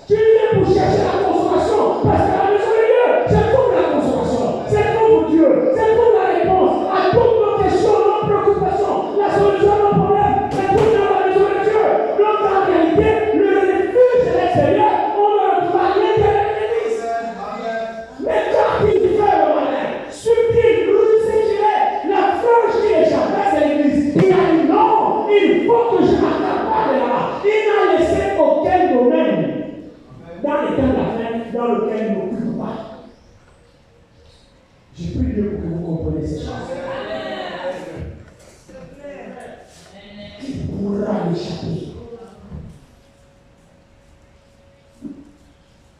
Tu viens pour chercher la consolation, parce que la maison de Dieu, c'est pour la consolation, c'est pour Dieu, c'est pour la réponse à toutes nos questions, nos préoccupations, la solution à nos problèmes, c'est pour dans la maison de Dieu. Donc en réalité, le refuge de l'extérieur, on ne le trouve à l'intérieur de l'église. Mais quand il fait le malin, subtil, lui c'est qu'il est, la frange qui échappe, c'est l'église. Il a dit non, il faut que je m'accapare de là. Il n'a laissé aucun domaine dans les temps de la fin dans lequel il n'occupe pas. Je prie Dieu pour que vous compreniez ces choses. Qui pourra l'échapper?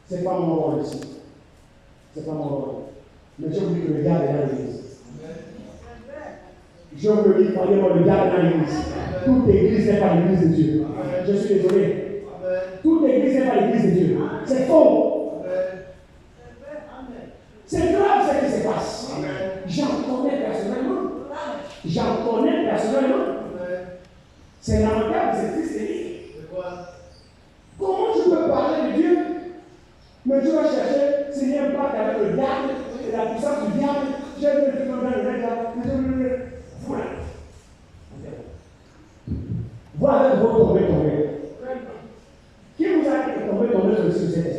Ce n'est pas mon rôle ici. Ce n'est pas mon rôle. Mais je vous dis que le diable est dans l'église. Je vous dis, croyez-moi, le diable est dans l'église. Toute église n'est pas l'église de Dieu. Je suis désolé. Toute église n'est pas l'église de Dieu. C'est faux. C'est grave ce qui se passe. J'en connais personnellement. C'est lamentable, c'est triste de dire. Comment tu peux parler de Dieu, mais tu vas chercher, s'il y a un pacte avec le diable et la puissance du diable, j'ai vu le film dans le mec. Voilà. Voilà votre tomber. Qui vous a dit que tomber sur le succès?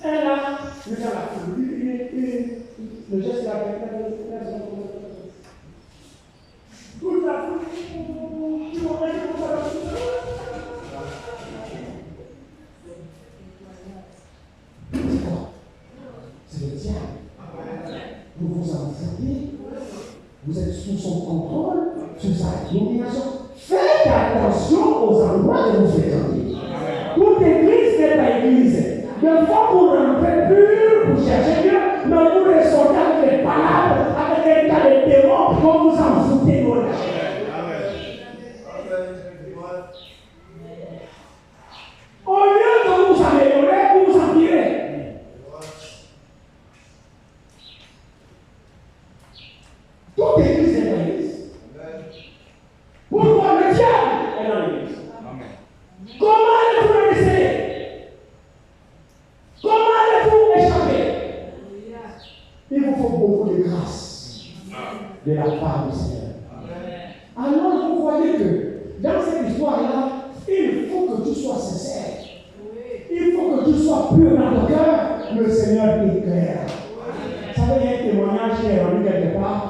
Et là, le geste là, toute la foule, tu m'en mets comme ça. C'est le diable. Vous vous en sentez? Vous êtes sous son contrôle, sous sa domination. Faites attention aux endroits que vous fréquentez. Toute église n'est pas église. De fois vous rentrez pur, vous cherchez Dieu, mais vous ressentez avec des palabres, avec des tas de démons, vous vous en foutez de votre chair. Au lieu de vous améliorer, vous vous empirez. Toute église est dans l'église. Pourquoi le diable est dans l'église? Comment allez-vous le laisser? Comment allez-vous échapper? Il vous faut beaucoup de grâce de la part du Seigneur. Alors vous voyez que dans cette histoire-là, il faut que tu sois sincère. Il faut que tu sois pur dans ton cœur. Le Seigneur éclaire. Vous savez, il y a un témoignage qui est rendu quelque part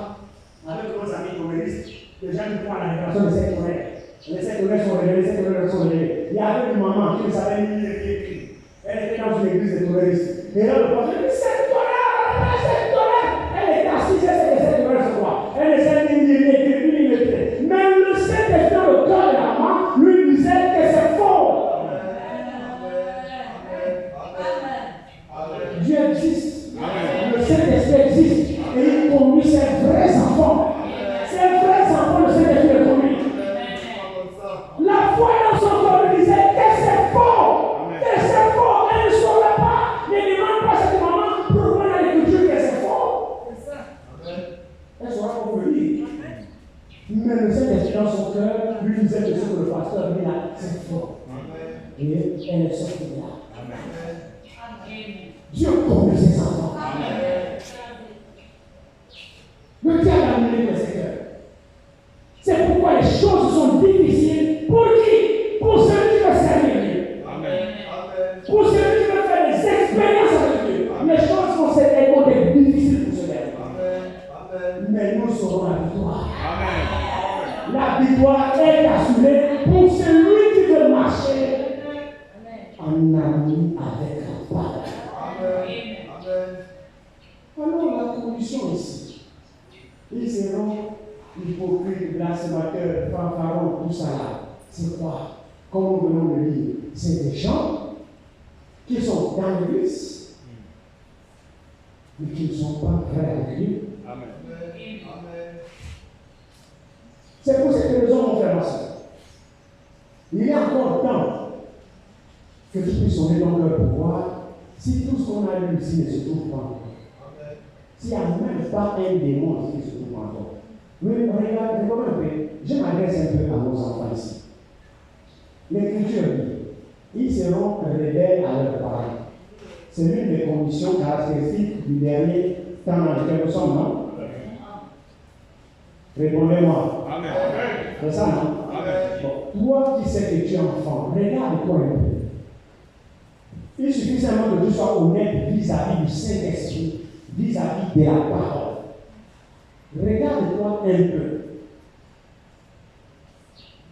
avec nos amis communistes. Les gens qui font la révélation de cette tonnerre. Les sept tonnerres sont révélés, les sept tonnerres sont révélés. Il y avait une maman qui ne savait ni lire ni écrire. Elle était dans une église de touristes. Et là, le pasteur dit, cette colère, cette colère. Elle est assise, elle sait que cette colère, c'est quoi? Elle essaie de l'imiter. Mais le Saint-Esprit, dans le cœur de la main, lui disait que c'est faux. Dieu existe. Le Saint-Esprit existe. Et il conduit ses vrais enfants. Ses vrais enfants, le Saint-Esprit les conduit. La foi dans son corps lui disait que c'est faux. Que c'est faux. Elle ne saurait pas. Ne demande pas à cette maman pour voir dans l'écriture que c'est faux. Elle saura qu'on veut dire. Mais le Saint-Esprit dans son cœur lui disait que ce que le pasteur dit là, c'est faux. Et elle est sortie de là. Dieu conduit ses enfants. Le diable a amené le Seigneur. C'est pourquoi les choses sont difficiles. Pour qui? Pour ceux qui veulent servir Dieu. Pour ceux qui veulent faire des expériences avec Dieu. Les choses vont être difficiles pour ceux-là. Mais nous serons la victoire. La victoire est assurée pour celui qui veut marcher en ami avec la parole. Alors la condition ici, ils seront hypocrites, blasphémateurs, fanfarons, tout ça là. C'est quoi? Comme nous venons de lire, c'est des gens qui sont dans l'église, mais qui ne sont pas vrais avec Dieu. C'est pour cette raison, mon frère, ma soeur. Il y a encore temps que tu puisses sonner dans leur pouvoir si tout ce qu'on a lu ici ne se trouve pas encore. S'il n'y a même pas un démon qui se trouve encore. Mais regarde un peu. Je m'adresse un peu à nos enfants ici. L'Écriture dit, ils seront rebelles à leurs parents. C'est l'une des conditions caractéristiques du dernier temps dans lequel nous sommes, non? Répondez-moi. Amen. C'est ça, non? Amen. Bon, toi qui sais que tu es enfant, regarde-toi un peu. Il suffit seulement que tu sois honnête vis-à-vis du Saint-Esprit, vis-à-vis de la parole. Regarde-toi un peu.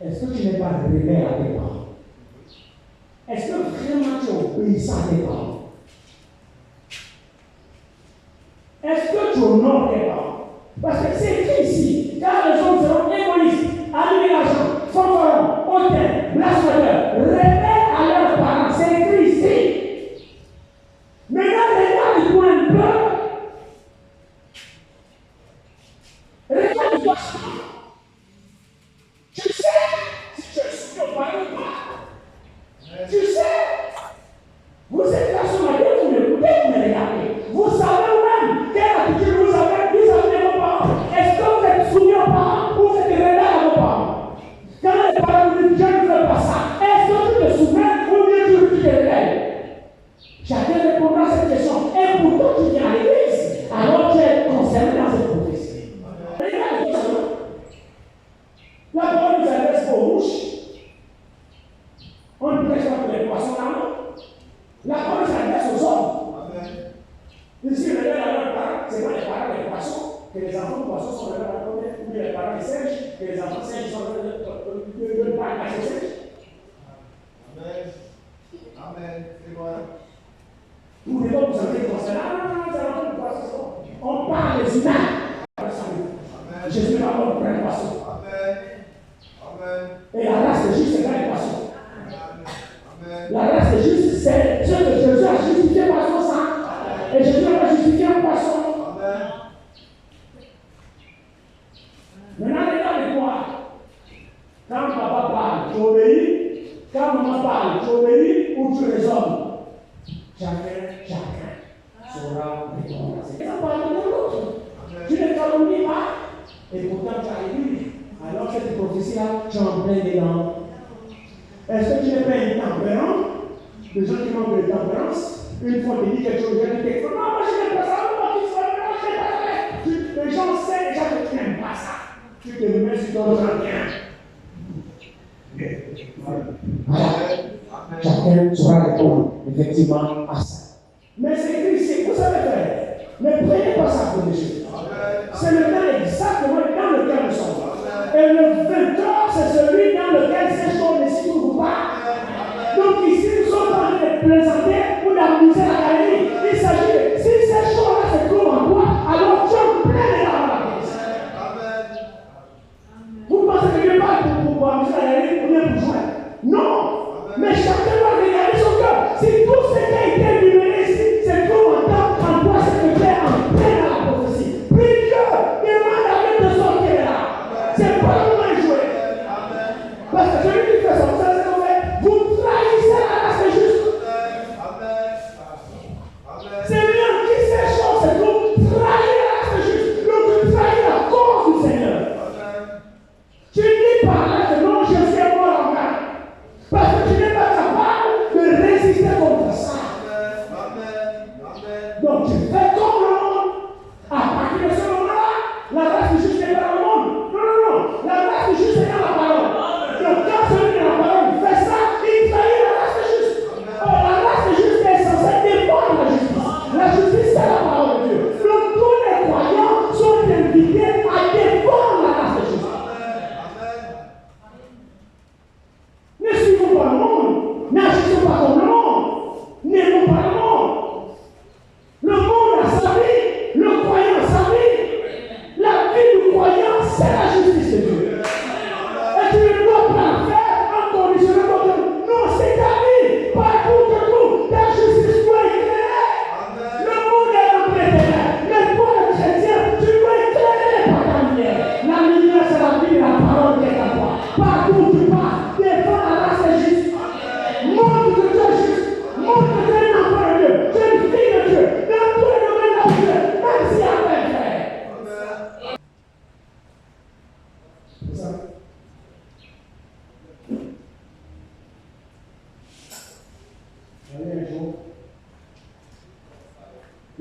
Est-ce que tu n'es pas rebelle à tes parents? Est-ce que vraiment tu es obéissant à tes parents? Est-ce que tu honores tes parents? Parce que c'est écrit ici, car les hommes seront égoïstes, allumer l'argent, fanfarons, hautains, blasphémateurs, rebelles à leurs parents. C'est écrit ici. Maintenant, regarde-toi un peu. Regarde-toi. Tu sais si tu es soumis aux parents ou pas. Tu sais. Vous êtes là sur la tête, vous m'écoutez, vous me regardez. Vous savez même quelle attitude vous avez vis-à-vis de vos parents. Est-ce que vous êtes soumis aux parents ou vous êtes rebelles à vos parents? Quand les parents vous disent, je ne veux pas ça, est-ce que tu te soumets ou bien tu te rebelles? Chacun répondra à cette question. Et pourtant, tu viens à l'église. Alors tu es concerné dans cette prophétie. Regardez ça. La parole nous adresse aux mouches. On ne prêche pas pour les poissons là, non? La parole s'adresse aux hommes. Ici, les rebelles à leurs parents, ce n'est pas les parents des poissons, que les enfants de poissons sont rebelles à leurs parents, ou les parents des singes, que les enfants singes sont rebelles de parents des singes. Amen. Amen. C'est vrai. Vous ne pouvez pas vous sentir concernés. Ah, c'est l'enfant de poisson. On parle des humains. Jésus va mort pour un poisson. Et la race de Jésus, c'est pas les poissons. La race de Jésus, c'est ce que Jésus a justifié par son sang. Et Jésus n'a pas justifié un poisson. Maintenant, regardez-moi. Quand papa parle, tu obéis. Quand maman parle, tu obéis ou tu raisonnes. Chacun saura répondre à cette question. Parle de l'autre. Tu ne calomnies pas. Et pourtant, tu as élu. Alors, cette prophétie-là, tu es en plein dedans. Est-ce que tu n'es pas intempérant? Les gens qui manquent de tempérance, une fois qu'ils disent quelque chose, ils disent quelque chose. Non, moi je n'aime pas ça, moi je n'aime pas ça. Les gens savent déjà que tu n'aimes pas ça. Tu te mets sur ton chacun. Voilà. Chacun saura répondre effectivement à ça. Mais c'est écrit ici, vous savez faire. Ne prenez pas ça pour des choses. C'est le temps exactement dans lequel nous sommes. Et le vainqueur, c'est celui dans lequel ces choses ne s'y trouvent pas. Donc ici, nous sommes en train de présenter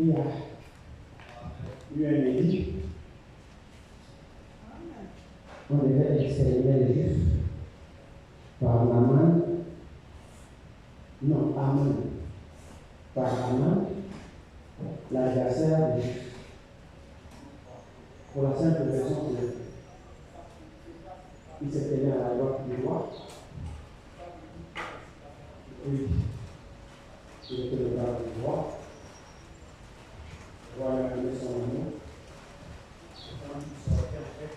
il y a eu un édit. On devait exterminer les Juifs par Aman. Non, Aman. Par Aman, l'adversaire des Juifs. Pour la simple raison qu'il s'est tenu à la droite du roi. Oui, il était le garde du roi. Le roi lui a donné son amour. Quand il sortait, en fait,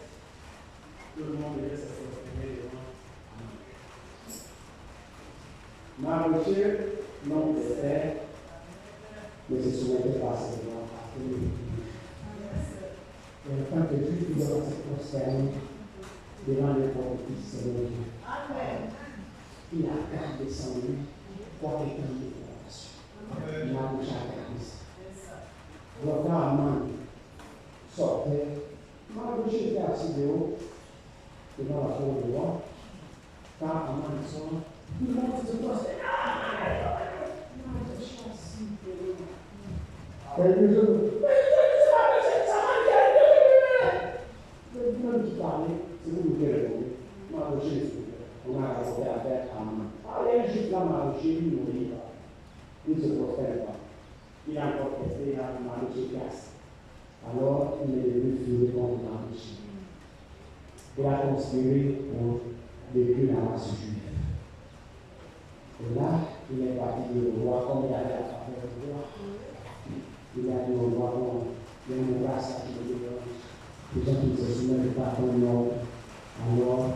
tout le monde devait se retrouver devant Aman. Mardochée, nom d'Esther, ne se soumettait pas seulement à tous les Juifs. Et en tant que Juif, il doit se prosterner devant n'importe qui selon Dieu. Il a gardé son lui pour quelqu'un de déclaration. Il a déjà gardé ça. Donc quand Aman sortait, Mardochée était assis de haut devant la cour du roi. Quand Aman sort, tout le monde se prosterne. Mardochée assis de haut. Quelques jours, même qui parlait, c'est vous qui répondez. Mardochée, on a raconté avec Aman. Allez, juste là, Mardochée, il ne rit pas. Il ne se prosterne pas. Il a encore testé, il a Mardochée casse. Alors, il est devenu furieux contre Mardochée. Il a conspiré pour détruire la race juive. Et là, il est parti au roi, comme il avait la faveur du roi. Il a dit au roi, bon, il y a une race qui me dérange. Les gens qui ne se soumettent pas à ton ordre, alors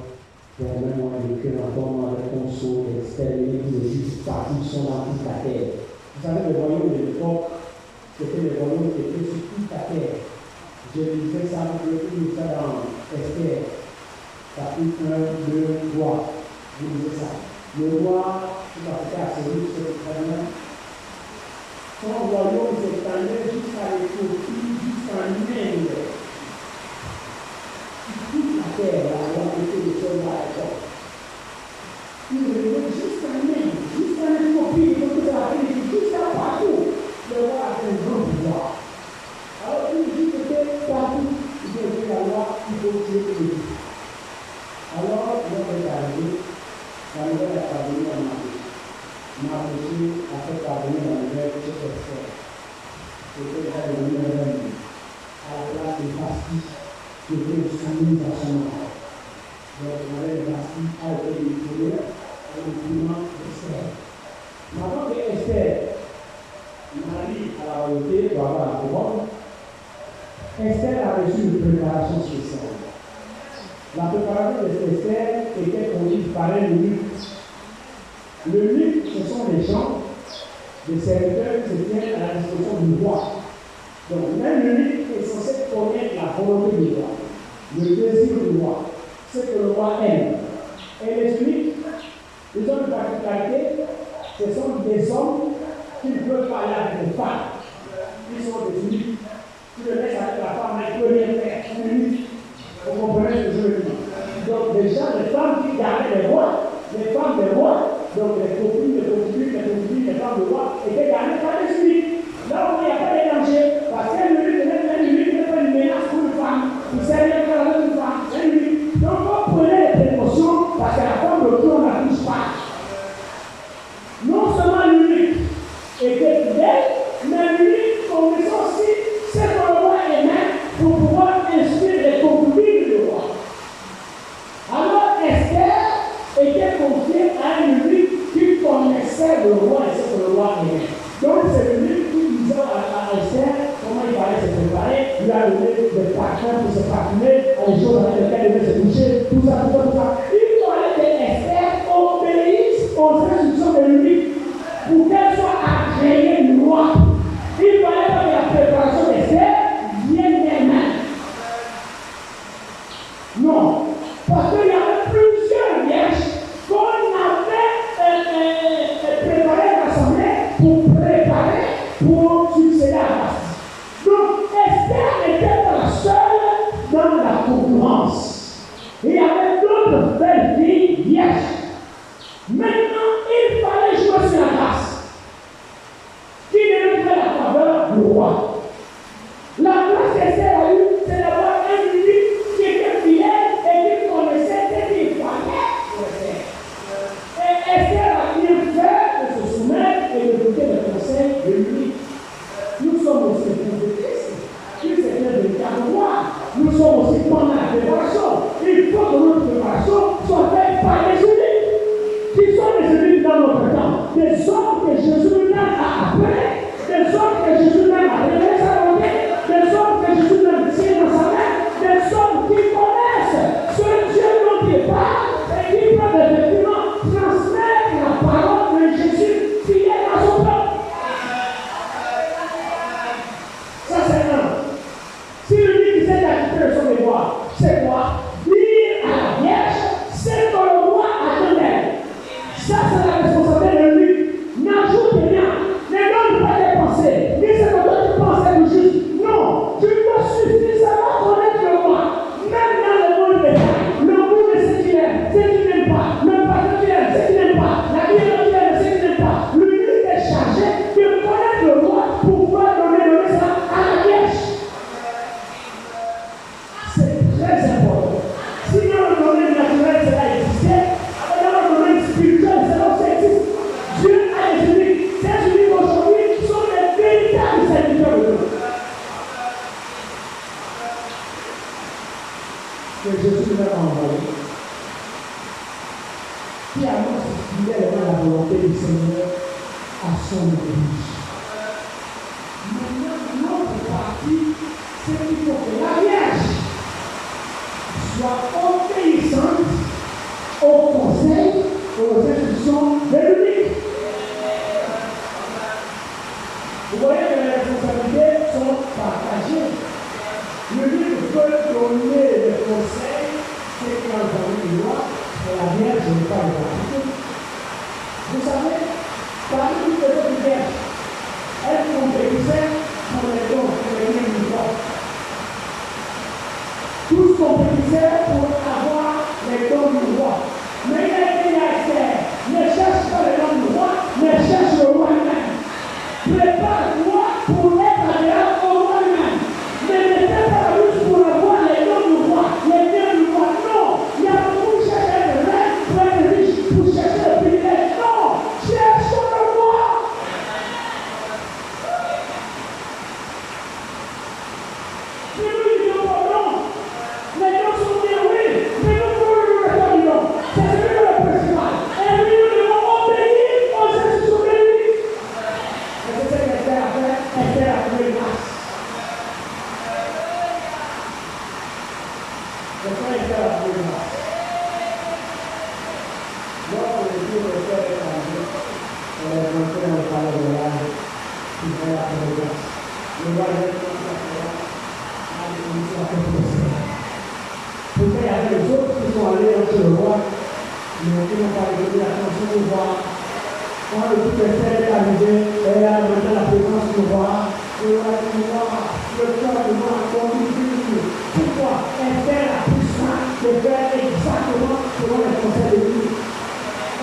permets-moi d'écrire un ton avec ton sceau, d'exterminer tous les Juifs partout sont dans toute la terre. Vous savez, le royaume de l'époque, c'était le royaume qui était sur toute la terre. Je lisais ça, je lisais ça dans Esther, chapitre 1, 2, 3. Je lisais ça. Le roi, qui va se faire celui sur le trône, son royaume s'étendait jusqu'à l'Éthiopie, jusqu'en Inde. Toute la terre, la royauté des soldats à l'époque. Il venait jusqu'à Inde, jusqu'à l'Éthiopie, jusqu'à partout. Le roi avait un grand pouvoir. Alors, il dit que partout, il faut tuer la loi, il faut tuer les Juifs. Alors, l'homme est arrivé, la nouvelle est parvenue à Mardochée. Mardochée a fait parvenir la nouvelle chez Esther. C'était déjà devenu un homme à la place de Vasti, qui était soumise à son nom. Donc, la reine Vasti a été détruite au détriment d'Esther. Maintenant que Esther marie à la royauté pour avoir la couronne, Esther a reçu une préparation spéciale. La préparation d'Esther était conduite par un eunuque. L'eunuque, ce sont les gens, les serviteurs qui se tiennent à la disposition du roi. Donc, même l'eunuque est censé connaître la volonté du roi, le désir du roi, ce que le roi aime. Et les eunuques, ils ont une particularité, ce sont des hommes qui ne peuvent pas aller avec les femmes. Ils sont des eunuques. Tu le laisses avec la femme, elle ne peut rien faire. C'est une eunuque. Vous comprenez ce que je veux dire? Donc, déjà, les femmes qui gardaient les rois, les femmes des rois, donc les copines, les femmes de roi, étaient gardées par les eunuques. Là où il n'y a pas de danger, parce qu'un eunuque n'est pas une menace pour une femme, il ne sait rien faire avec une femme, c'est un eunuque. Donc, vous prenez les précautions, parce que la femme de tout, on ne la touche pas. Non seulement l'eunuque était fidèle, mais l'eunuque connaissait aussi ce que le roi aimait pour pouvoir instruire les concubines du roi. Alors, Esther était confiée à un eunuque qui connaissait le roi et ce que le roi aimait. Donc, c'est l'eunuque qui disait à Esther comment il fallait se préparer, il a donné des parfums pour se parfumer, les choses avec lesquelles il devait se toucher, tout ça. Il fallait que Esther obéisse aux instructions de l'eunuque pour qu'elle soit agréée du roi. Il fallait pas que la préparation d'Esther vienne d'elle-même. Non. Parce qu'il y avait plusieurs vierges qu'on avait préparé l'assemblée pour succéder à Vasti. Donc, Esther n'était pas la seule dans la concurrence. Il y avait d'autres belles filles vierges. Maintenant, il fallait jouer sur la grâce. Qui devait faire la faveur le roi. La place qu'Esther a eue, c'est d'avoir un individu qui était fidèle et qui connaissait ce qu'il fallait pour faire. Et Esther a bien fait de se soumettre et d'écouter les conseils de lui. Nous sommes aussi des fils de Christ. Christ est un véritable roi. Nous sommes aussi pendant la préparation. Il faut que notre préparation soit faite par les unis. Qui sont les unis dans notre temps? Des hommes que Jésus même a appelés. Des hommes que Jésus même a révélé sa volonté. Des hommes que Jésus même tient dans sa main. Des hommes qui connaissent ce Dieu dont il parle et qui peuvent effectivement transmettre la parole de Jésus fidèle à son peuple. Ça c'est un. Si lui disait d'acquitter de son devoir, c'est quoi? Dire à la Vierge, c'est que le roi attendait. Ça c'est la responsabilité de lui. N'ajoute rien. Ne donne pas des pensées. Dis ce que toi tu penses être juste. Non, tu dois suffisamment connaître le roi. Même dans le monde détail, le goût de ce qu'il aime, ce qu'il n'aime pas, le parfum qu'il aime, ce qu'il n'aime pas, la vie qu'il aime, ce qu'il n'aime pas. Lui est chargé de connaître le roi pour pouvoir donner ça à la Vierge. C'est très important. Sinon, le domaine naturel, c'est là exister. Dans le domaine spirituel, c'est là où ça existe. Dieu a les unis. Ces unis aujourd'hui sont les véritables serviteurs de Dieu. Que Jésus nous a envoyé, qui annonce fidèlement la volonté du Seigneur à son Église. Maintenant, notre partie, c'est qu'il faut que la Vierge soit obéissante aux conseils, aux instructions de l'unique. Vous voyez que les responsabilités sont partagées. L'unique peut donner des conseils, c'est qu'il a entendu une loi, et la Vierge n'est pas les appliquer. Vous savez, parmi toutes les autres vierges, elles compétissaient pour les dons, pour les liens du roi. Tous compétissaient pour avoir les dons du roi. Mais il a été à Esther, ne cherche pas les dons du roi, mais cherche le roi lui-même. Prépare-toi pour être agréable au roi lui-même. Ne mettez pas la lutte pour avoir les dons du roi, les biens du roi. Non, il y a beaucoup qui cherchent à être reine, pour être riche, pour chercher le privilège. Non, cherche le roi. Si nous disons pas non, les dons sont bien, oui, mais nous pouvons nous mettre du nom. C'est celui le principal. Et lui, nous devons obéir aux instructions de lui. Et c'est ce qu'Esther a fait. Esther a trouvé grâce. Pourquoi Esther a trouvé grâce? Lorsque le jour de Esther est arrivé, elle est rentrée dans le palais de l'âge, qui fait la trouvé grâce. Le roi est rentré dans le palais, a défini la proposition. Pourquoi il y avait les autres qui sont allés chez le roi, mais qui n'ont pas écouté l'attention du roi. Quand le coup d'Esther est arrivé, elle a demandé la présence du roi. Le roi dit, le cœur de moi a conduit. Pourquoi? Esther a pris soin de faire exactement selon les conseils de Dieu.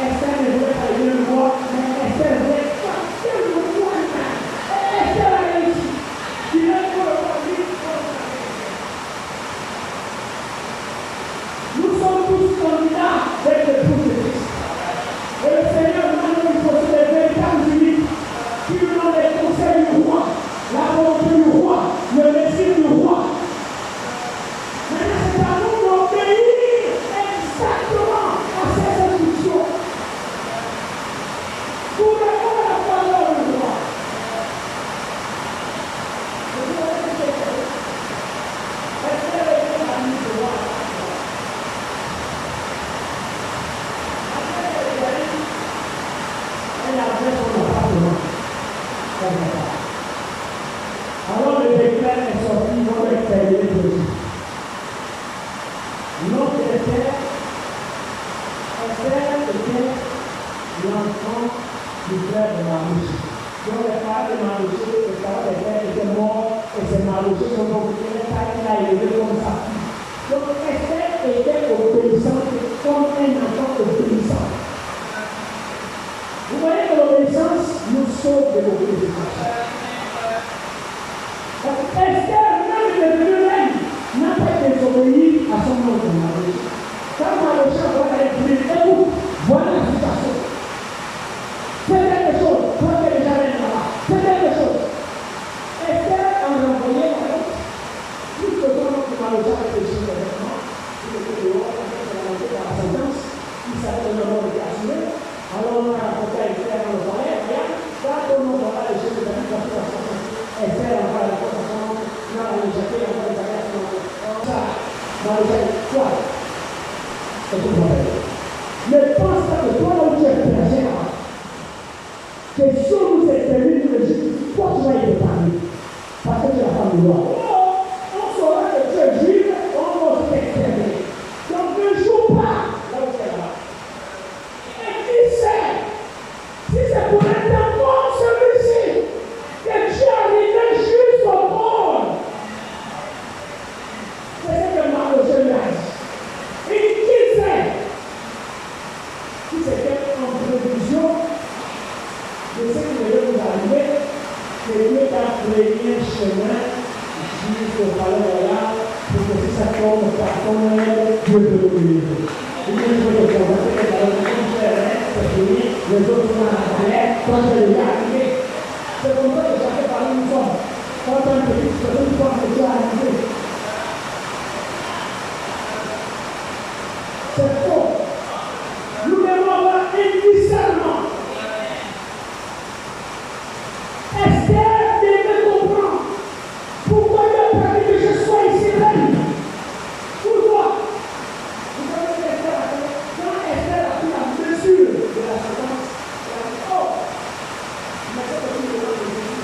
Esther ne voulait pas aider le roi, mais Esther voulait passer le roi lui-même. Et Esther a réussi. Il est pour le roi, lui, pour le roi. Nous sommes tous candidats d'être l'épouse de Christ. Et le Seigneur demande qu'il faut des véritables uniques qui nous donnent les conseils du roi, la volonté du roi, le récit du roi. Maintenant, c'est à nous d'obéir exactement à ces instructions. Pour répondre à la parole du roi. Vous avez dit quelque chose? Esther était la nuit du roi. Elle avait son appartement. Alors le décret est sorti, ils vont exterminer Jésus. Notre Esther était l'enfant du frère de Marouche. Donc les parents de Marouche, les parents de Esther étaient morts et c'est Marouche qui l'a élevé comme sa fille. Donc Esther était obéissante comme un enfant obéissant. Vous voyez que l'obéissance nous sauve de l'obéissance. créer un chemin jusqu'au palais royal pour que si ça tombe par ton aide, Dieu peut nous délivrer. Il dit que je vais convertir les ballons comme c'est fini, les autres sont à la galère, toi je vais déjà arriver. C'est comme ça que ça fait parler une fois. Quand un petit, c'est une fois que tu as arrivé. C'est faux. Nous devons avoir un discernement. Esther devait comprendre pourquoi Dieu a permis que je sois ici reine. Pourquoi? Vous savez Esther, quand Esther a pris la mesure de la séquence, elle a dit, oh, mais c'est aussi le roi de Jésus.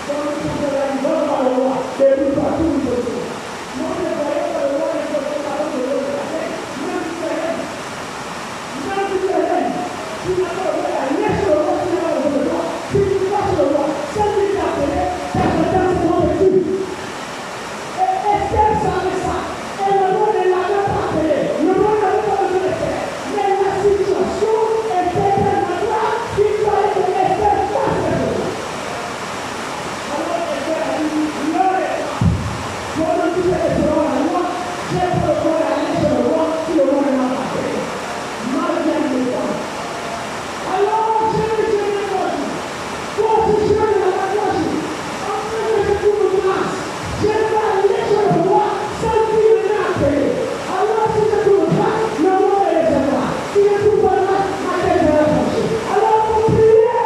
Quand nous sommes là, nous allons voir le roi, et nous partout nous sommes. Moi, je ne voyais pas le roi, et je ne voyais pas le roi de la terre. Même si c'est reine. Même si c'est reine. Tu n'as pas le roi, laisse le roi, tu n'as pas le roi. Si tu passes le roi, celle qui t'a appelé, ta sentence est non dessus. Et Esther savait ça. Et le roi ne l'avait pas appelé. Le roi n'avait pas besoin de faire. Mais la situation était tellement grave qu'il fallait que Esther fasse quelque chose. Alors Esther a dit, l'heure est là. Moi, je suis selon la loi. J'ai pas le droit d'aller chez le roi si le roi ne m'a pas appelé. Mal bien le temps. Alors, j'ai le roi. Positionne la main. En fait, je trouve une grâce. Je vais aller chez le roi sans qu'il ne m'a appelé. Alors, si je trouve une grâce, le roi me laissera. Si je trouve une grâce, ma tête va pencher. Alors, vous priez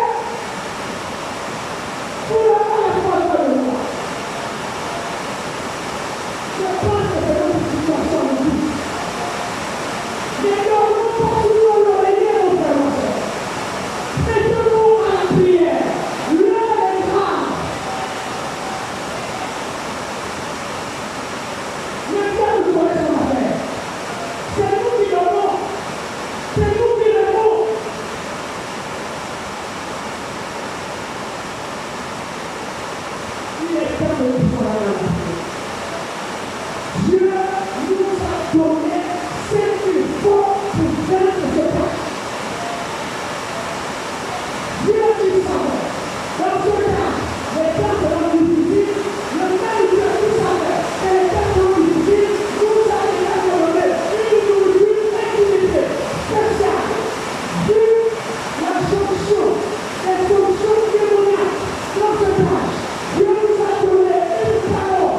pour avoir la force de le roi. Je pense que c'est notre situation de tous. Mais nous ne pouvons pas le régner, mon frère, ma soeur. Mettons-nous à la prière. L'heure est grave. Maintenant, nous connaissons la paix. C'est nous qui donnons. C'est nous qui donnons. Il est temps de nous voir la paix. Dieu nous a donné ce qu'il faut pour faire ce pas. Dieu qui savait, dans ce cas, les temps seront difficiles, le même Dieu qui savait que les temps seront difficiles, nous a déjà donné une nourriture équilibrée, spéciale, vu la solution, les solutions démoniaques dans ce cas. Dieu nous a donné une parole.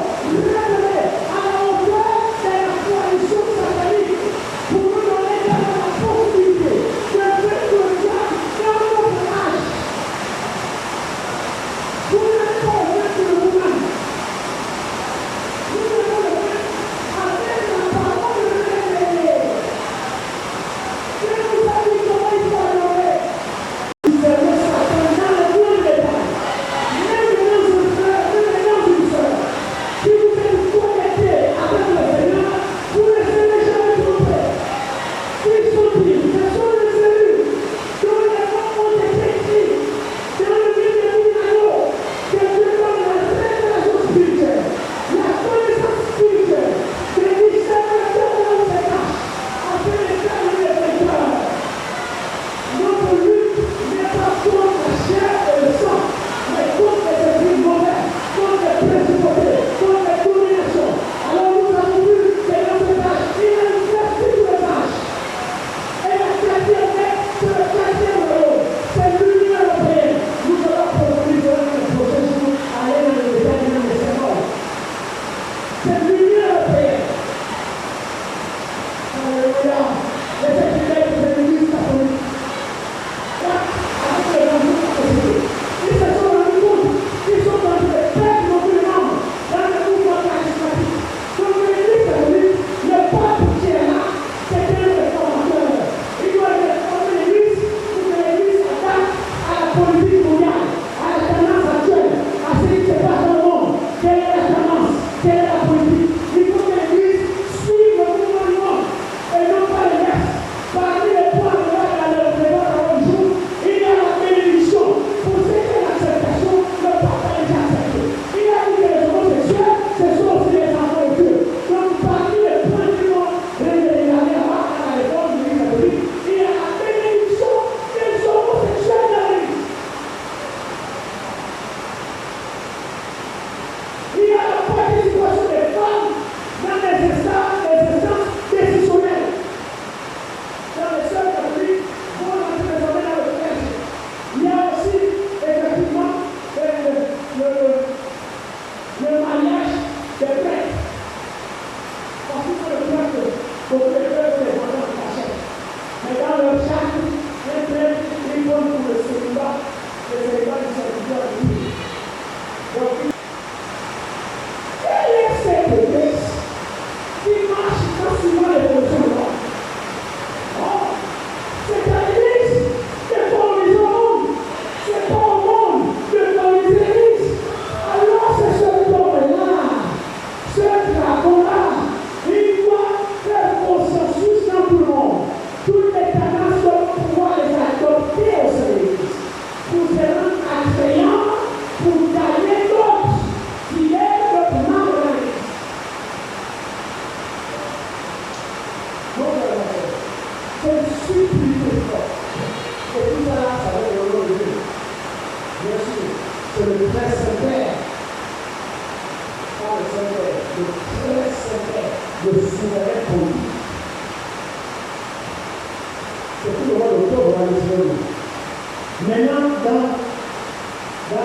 Maintenant, dans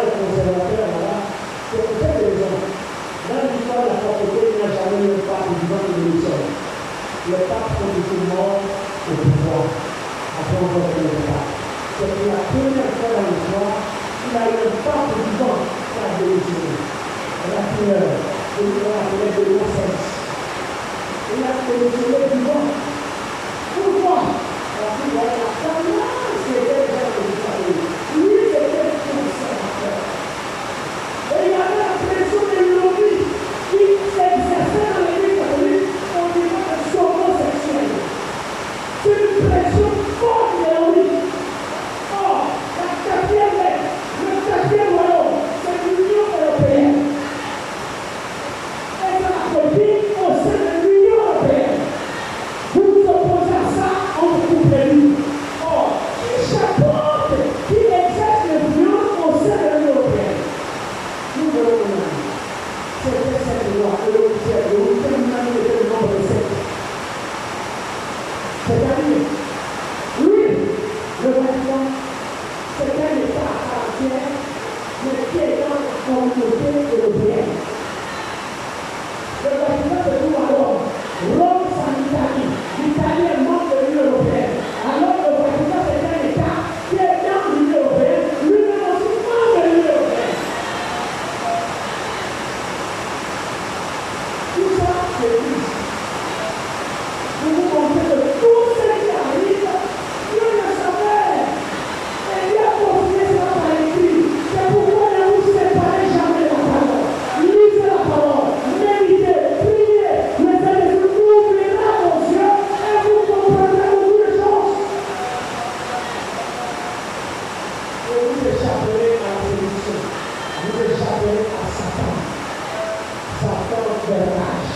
le conservateur, là, c'est pour cette raison. Dans l'histoire de la propriété, il n'y a jamais eu un pape vivant de l'émission. Le pape sont tous morts au pouvoir. Après, on va faire le pape. C'est pour la première fois dans l'histoire qu'il y a eu un pape vivant qui a démissionné. La couleur, la couleur de l'inceste. Il a démissionné vivant. Pourquoi? Parce que la tendance était déjà de lui, c'était conservateur. Et il y avait la pression de l'Europe qui s'exerçait dans l'Église catholique au niveau de son homosexuel. C'est une pression forte de l'Europe. Or, le quatrième royaume, c'est l'Union européenne. Et c'est la politique au sein de l'Union européenne. Vous vous opposez à ça, on vous coupe les luttes. Or, qui chapeaute, qui exerce l'influence au sein de l'Union européenne. Nous voulons une année. C'était cette loi, le 8e année était le nombre de 7. C'est-à-dire, oui, le Vatican, c'est un État à part entière, mais qui est dans la communauté européenne. Le Vatican se trouve à Rome. Rome, c'est en Italie. L'Italie est membre de l'Union européenne. Alors le Vatican, c'est un État qui est dans l'Union européenne, lui-même aussi membre de l'Union européenne. Tout ça, c'est Christ. Vous vous montrez que tout ce qui arrive, Dieu le savait. Et il a confié cela par écrit. C'est pourquoi ne vous séparez jamais de la parole. Lisez la parole, méditez, priez. Le Seigneur vous ouvrira vos yeux et vous comprendrez beaucoup de choses. Et vous échapperez à la séduction. Vous échapperez à Satan. Satan fait rage.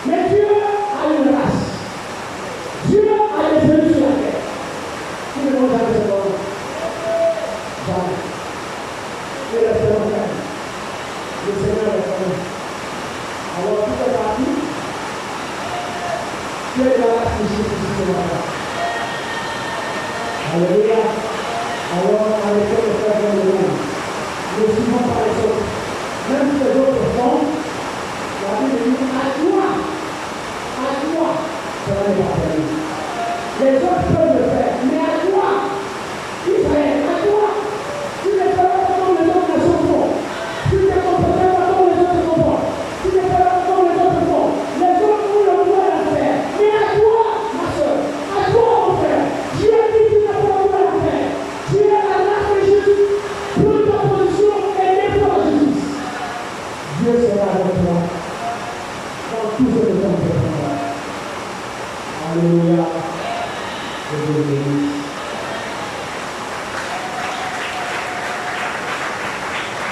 Mais Dieu a une race. Dieu a des élus sur la terre. Qui ne vont jamais se voir. Jamais. Et le Seigneur gagne. Le Seigneur est connu. Alors tout est parti. Tu es dans la race de Jésus. Alléluia. Alors, arrêtez de faire comme le monde. Ne suivons pas les autres. Même si les autres font, la Bible dit à toi, cela n'est pas permis. Les autres peuvent le faire, mais à toi, Israël, à toi, tu ne feras pas comme les autres nations font. Tu ne te comporteras pas comme les autres se comportent. Tu ne feras pas comme les autres font. Les autres ont le droit de la faire. Mais à toi, ma soeur, à toi, mon frère, Dieu dit que tu n'as pas le droit de la faire. Tu es la race de Jésus. Prends ta position et défends Jésus. Dieu sera avec toi dans tout ce que tu as fait. Alléluia. Je vous bénis.